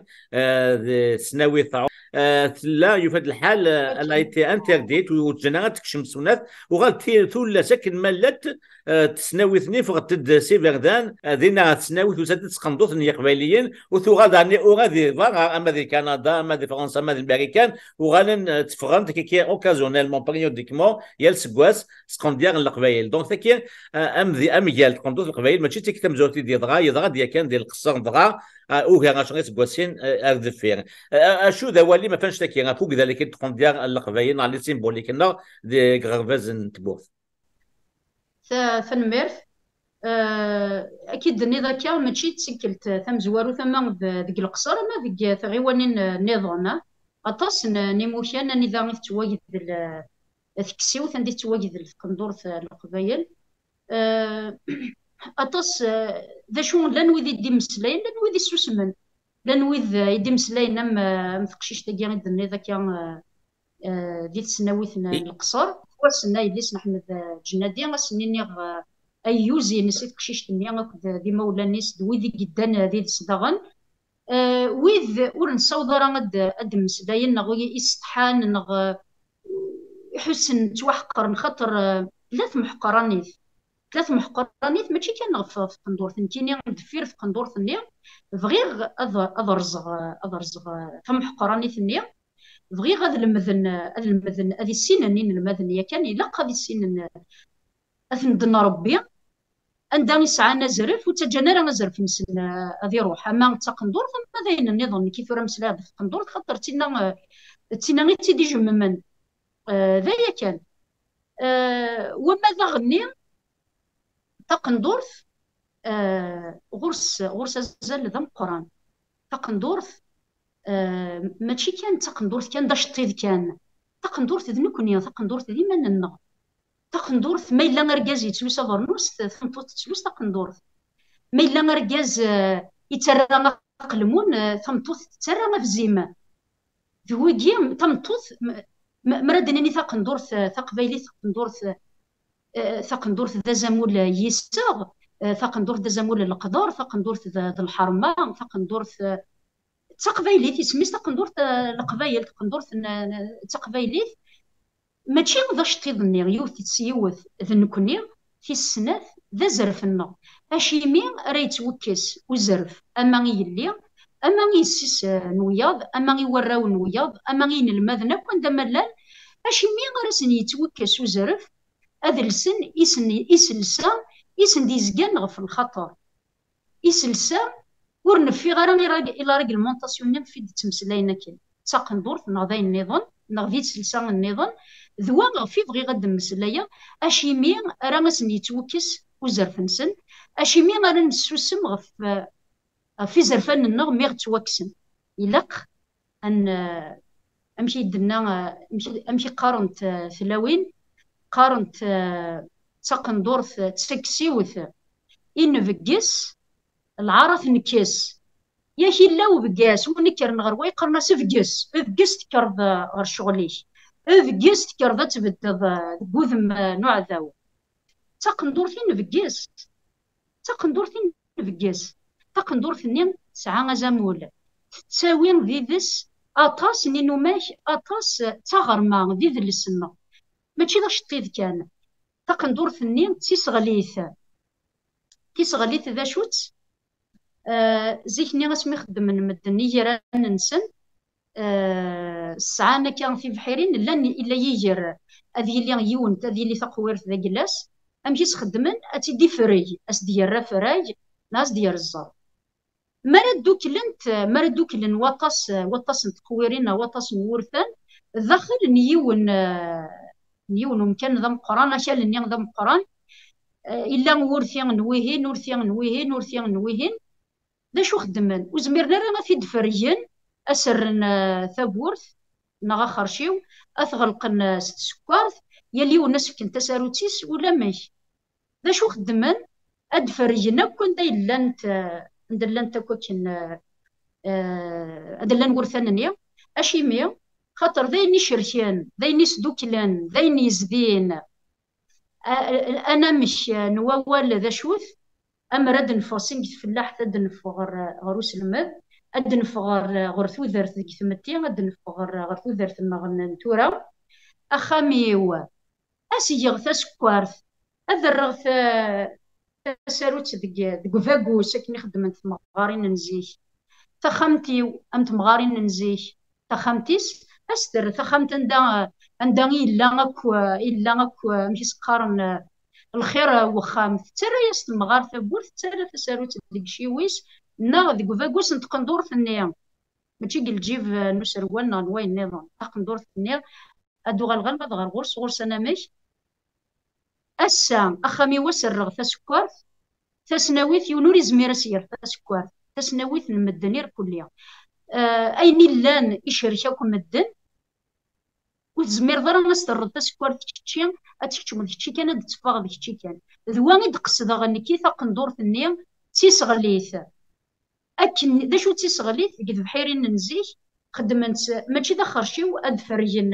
سناوي ثعو لا يفاد الحال الا ايتي انترديت وتجنا تكشم سونات وغالتي ثولا ساكن مالت تسناوي ثني فغتد سيفردان دينا تسناوي وسادت تسقندوث نيا قبايليين وثوغاد عني وغادي ضاغ اما دي كندا اما دي فرنسا اما دي الامريكان وغالن تفغنت كي اوكازيونيلمون بريوديكمون يال سكواس سكونديار القبايل دونك ثكي ام ديال تقندوث القبايل ماشي تكتم زوتي دي دغا يدغا ديال كان ديال القصر دغا اوغا غاشغي سكواسين اردفير اشو ذا واللي ما فانش تاكي فوق ذلك تقنديار القبايل على سيمبوليك دي غرفاز نتبوث ثنميرث اكيد النظام كان ماشي تسكلت ثم زوارو ثم ديك القصر ما ديك ثغيوانين النظام اطاس نيموشان النظام تواجد الثكسيو ثندي تواجد القندور القبايل اطاس ذا شو لان وذي دي مسلاين لان وذي سوسمن لان وذ يدي مسلاين ام تقشيش تاكي غير النظام كان دي تسناويت القصر وسنا يديس نحمد جنادي غسنيني ايوزي نسيت قشيش تنيا دي مولا نيس ويدي جدا دي صدغن ويذ ور نصوض راه قد مسداين نغ يستحان نغ يحسن توحقر نخاطر ثلاث محقرانيت ماشي كان نغ في قندور ثنتيني دفير في قندور ثنيا بغير اضرزغ ثم محقرانيت ثنيا بغي غاد المذن هذه السنين المذن يا كان الا هذه السنين اثندنا ربي عندها يسعى نزرف وتجانا راه نزرف نسن هذه روح اما تقندور ثم ذاين النظام كيف راه مسلا في قندور خاطر تينا غير تيدي جممن ذايا كان وماذا غني تقندور غرس زال ذم قران تقندور ماشي كان تقندورث كان دا شطيد كان تقندورث ذنكنيا تقندورث ديما ننا تقندورث ما الا ركاز يتلوس ظرنوس ثمطوط تلوس تقندورث ما الا ركاز يترى قلمون ثمطوط تترى في الزيمه ذويكي تمطوط مردني تقندورث تقبايلي تقندورث ذا زمول يساغ تقندورث ذا زمول القدر تقندورث ذا الحرمه تقندورث تقبايليت يسميس تقندور القبايل تقندور تقبايليت ماشي ذا شطيضني يوث تسيوث ذنكني في السنات ذا زرفنا اشيمي راه يتوكس وزرف اما يلي اما يسس نوياض اما يوراو نوياض اما ينلمذنا كون ملال اشيمي راه يتوكس وزرف هذا السن يسلسا ديزكان في الخطر يسلسا ورنفي غير الى راجل مونطاسيون في تمسلاينا كي تقندور نغضي النظام نغضي سلسان النظام ذوا في بغي غد مسلايا اشيمي راه مسني يتوكس وزرف نسن اشيمي راه نسوسم في زرفان النغ ميغ توكسن يلق ان امشي دنا امشي قارنت ثلاوين قارنت تقندور تسكسيوث ان فكيس العرف نكيس يا هلا وبقاس ونكر نغر ويقرنا سفقس افقس تكرض غير شغليش افقس تكرض تبدد بوذم نوع ذاو تقندور فين فقس تقندور فين فقس تقندور فين ساعة غزامول تساوين ذي ذس اطاس نينو ماش اطاس تغرما ذي ذي السنة ماشي ذا شطيذ كان تقندور فين تيسغليث ذا شوت زيكني غاسمي خدم من مدن يجران نسن ساعة كان في بحيرين لان الا يجر هذه اللي يون هذه اللي تقويرت ذا جلاس امشي تخدمن اتي دي فري اس ديال فراج ناس ديال الزر مردوك لن وطاس تقويرين وطاس مورثان داخل نيون مكان ذا مقران اشياء اللي ذا مقران الا ورثيان نويهين دا شو خدمن وزميرنا راه في دفريين اسرن ثابورث نغا خرشيو اثغلقن ست سكارث يلي وناس فكن تساروتيس ولا ماشي دا شو خدمن ادفرينا كون دلانت كوكن ادلان ورثاننيا اشي ميا خاطر ذايني شركان ذايني سدوكلان ذايني زدين انا مش نوال ذا شوث اما راد نفاسين في الفلاح تد نفغر غروس المذ اد نفغر غرثو ذرث كثمتي اد نفغر غرثو ذرث النغن نتورا اخاميو اسي يغث سكوارث اذرغ تساروت دق فاكو ساكن خدمت مغارين نزيح تخمتي امت مغارين نزيح تخمتيس استر تخمت عندها الا اكو مشي سقارن الخير وخام ترى يست المغار ثبور ترى تساروت ديك شيويس نا ديك فاكوس نتقندور ثنيا ماشي قل جيف نسروال نوي النظام تقندور ثنيا ادو غالغال بعد غالغورس غورس انا مش اسا اخامي وسرغ تسكر تسناويت يونوري زمير سير تسكر تسناويت المدنير كليا اين لان يشركاكم مدن وتزمير ضرا نسترد تسكر تكتشي اتكتشم ديكشي كان تفاغ ديكشي كان ذواني دقصدا غنكي تقندور ثنيا تيسغليث اكن دا شو تيسغليث قد بحيرين نزيح خدمت ماشي داخر شيو ادفرين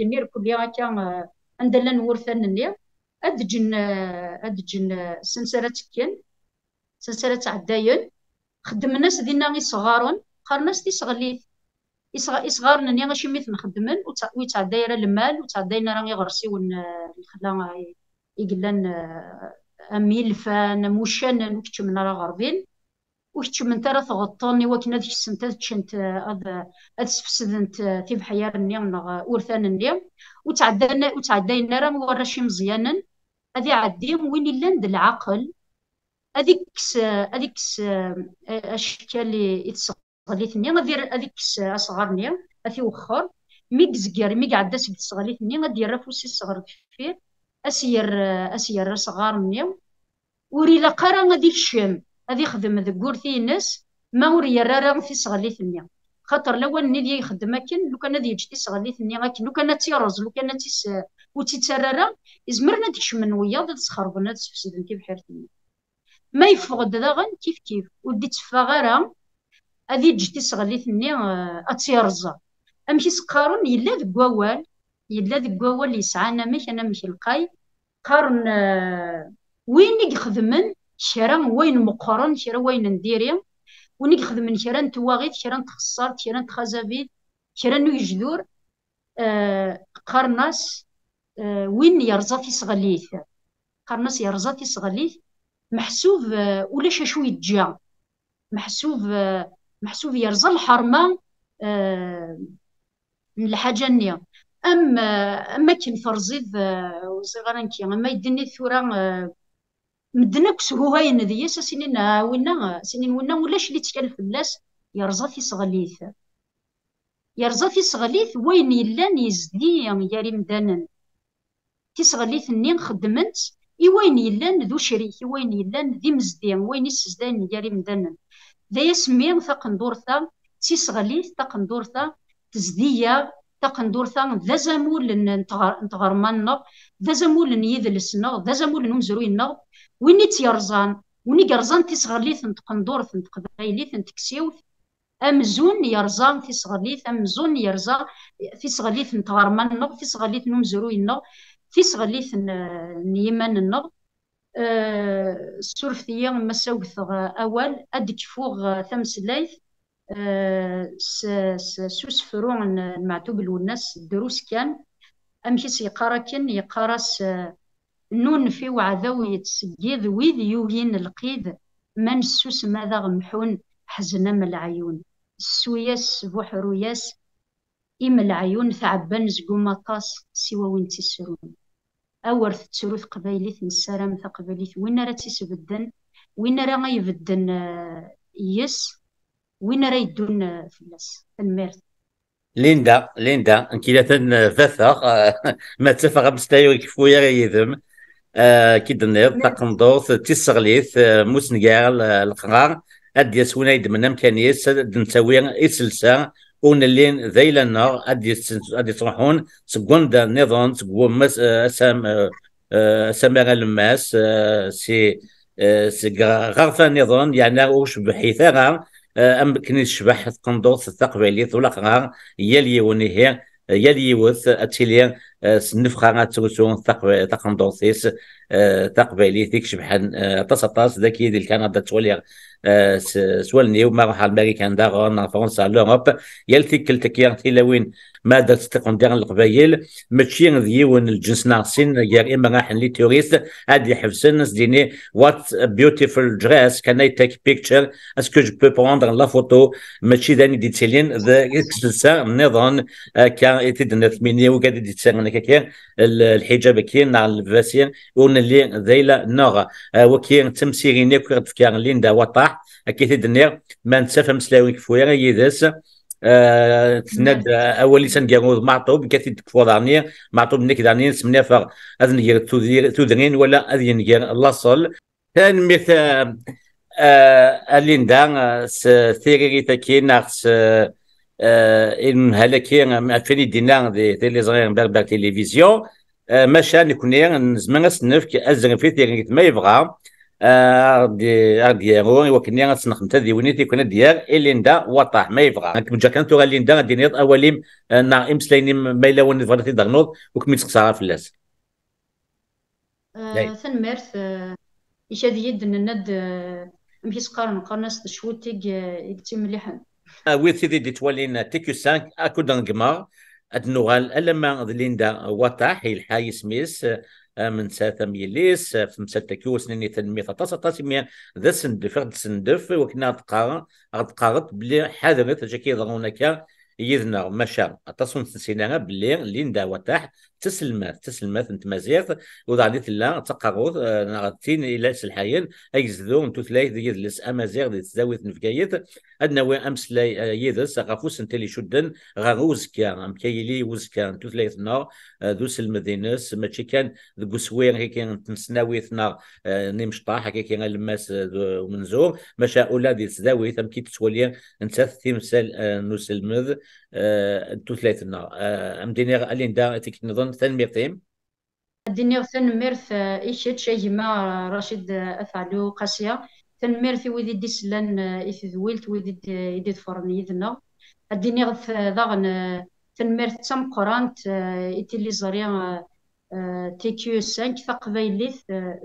نير كليا كان عندنا نورثان ادجن سنسرات كان سنسرات عداين خدم الناس دينا غي صغارون قرناس تيسغليث إصغارنا نيا غاشي ميت نخدمن ويتعدايرا المال وتعداينا راه غرسي ونخلا يقلن اميل فان موشان وكتشمنا راه غربين وكتشمن ترى تغطوني وكنا ديك السنه تشنت هاد سفسدنت في بحيار نيا ورثان نيا وتعداينا راه وراشي مزيانا هذه عديم وين لاند العقل هذيك اشكال اللي يتسغليتني غادير هذيك اصغرني اثي وخر مي كزكار مي قعد تسغليتني غادي رافوسي صغر فيه اسير صغارني وري لا قرا غادي الشام غادي يخدم ذا كورتي الناس ما وري راه في صغليتني خاطر الاول ني يخدم كان لو كان غادي يجي صغليتني غاكن لو كان تيرز لو كان وتيتسرر يزمرنا ديك من وياض تسخربنا تسفسد كيف حيرتني ما يفقد داغن كيف ودي تفاغرا هذه جتي صغليتني اتيرزا امشي سقارون يلا ذك كواوال يسعانا مش انا مش القاي قارن وين يخدمن شرا وين مقارن شرا وين نديري وين يخدمن شرا نتواغيت شرا نتخسرت شرا نتخزابيت شرا نو يجذور قرناس وين يرزا في صغليث قرناس يرزا في صغليث محسوب ولا شو يتجا محسوب يرزا الحرمه من الحاجه النية اما كن فرزيد وصغارا كي اما يدني ثورا مدنا كسهو هاي نديا سنين ونا ولاش اللي تكلف الناس يرزا في صغليث وين يلان يزدي ياري مدانا تيصغليث نين خدمت وين يلان ذو شريك وين يلان ذي مزدين وين يسزدان ياري مدانا ذا يسمي تقندورثا تيصغليث تقندورثا تزدية تقندورثا ذا زمول نتغرمنا ذا زمول نيذلسنا ذا زمول نمزروينا وين تيرزان وين يرزان تيصغليث نتقندورث نتقبايليث نتكسيوث امزون يرزان في صغليث امزون يرزا في صغليث نتغرمنا في صغليث نمزروينا في صغليث نيمان النغ السورفثية مساوث أول أدك فوق ثمسلايث سوسفرون المعتوب الناس الدروس كان أمشي سيقارا كان يقارس نون في وعذاو يتسجيذ ويذ يوهين القيد من السوس ماذا غمحون حزنا من العيون السوياس بوحروياس إما العيون ثعبان زقوماطاس سوا وين تسرون أورث تسروث قبايليث نسارم ثقبايليث وين راه تيسبدن وين راه غيبدن يس وين راه يدون فلاس الميرث ليندا انكيلا فاثا ما تفاغ مستايو كفويا يذم كي دنيض تقندوث تيسغليث موسنقال القرار ادي سونايد من امكانيات نسوي اسلسا ونلين ذيلنا ادي تروحون سكوندا نظام سكون مس اسام سماغ الماس سي غرفة نظام يعني وش بحيثها ام كني شبح قندوط التقبيلي ثلاثة يلي ونهي يلي وث اتيليا سنفخا تسوسون تقندوطيس تقبيلي ثيك شبحان تصطاس ذكي ديال كندا تولي سوالني وما راح الامريكان داغون فرنسا لوروب يلتي كلتكيا تيلاوين ماذا تستقون ديال القبايل ماشي ديون الجنس ناقصين غير اما راح لي توريست هادي حفسن ديني وات بيوتيفول دريس كان اي تيك بيكتشر اسكو جو بو بروندر لا فوتو ماشي داني ديتيلين ذا اكسلسا نظام كان تدنا ثمانية وقاعد يتسرنا كاكير الحجاب كاين على الفاسير ونلي ذيلا نوغ وكاين تمسيرين يكرد فكار ليندا وطاح اكيد الدنيا ما نتسافى مسلاوي كفويرا يدس تسند اولي سنقارو معطوب كثير كفوضاني معطوب نيك دانين سمنا فا اذن تودرين ولا اذن لاصل كان مثل ليندا ثيري تاكين ناقص ان هلاكين فيني دينا دي لي صغير بربر تلفزيون ماشا نكون زمان نفك ازرق في ثيري ما يبغى دي وكني غنسنخ نتا ديونيتي كنا ديال ليندا وطاح ما يبغى كنت كانت ليندا ديني اوليم نا امسلايني ما الا وني فرتي دغنوض وكمي تخسر في اللاس ثنمرت ايش هذه يد الند مشي قارن قرناس شوتيك يكتي مليحن وي سيدي دي تولين تيكو 5 اكو دنقمار النغال لما ليندا وطاح هي الحي سميس من ساثة ميليس في مسات كيوس نني تنمية تاسمية ذا سندف غد سندف وكنا تقارط بلي حاضرت جاكي ضرونك يذنا مشا تصون سينا بلي ليندا وتاح تسلمات انت مازيغ وضعديت لا تقارط نغتين الى سلحاين ايزدو انتو ثلاث يدلس امازيغ دي تزاويت نفكايت ادنا وين امس لا يدلس غافوس انت اللي شدن غاروز كان مكايلي وزكا انتو ثلاث نار دوس المدينس ماشي كان ذو سوير هيك تنسناويثنا نمشطاح هكا كان الماس ومنزور مشا اولاد تزاويت ام كي تسولي انت تمثال نسلمذ انتو ثلاث نار ام دينير اليندا تيك نظن تنميرتيم دينير ثنمرت ايشت شي ما رشيد افعلو قاسيه ثنمرت ويدي ديسلان ايثذويلت ويدي يدي فرني يدنا دينير ضغن ثنمرت تم قرانت ايتيلي زريان تيكيو 5 تقبيليت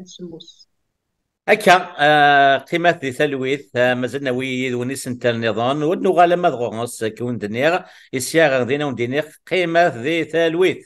سموس هكا قيمة ذي ثلويث مازلنا ويد ونسنت النظام ودنو غالا مضغوص كون دنيغ يسياغ غدينا وندينيغ قيمة ذي ثلويث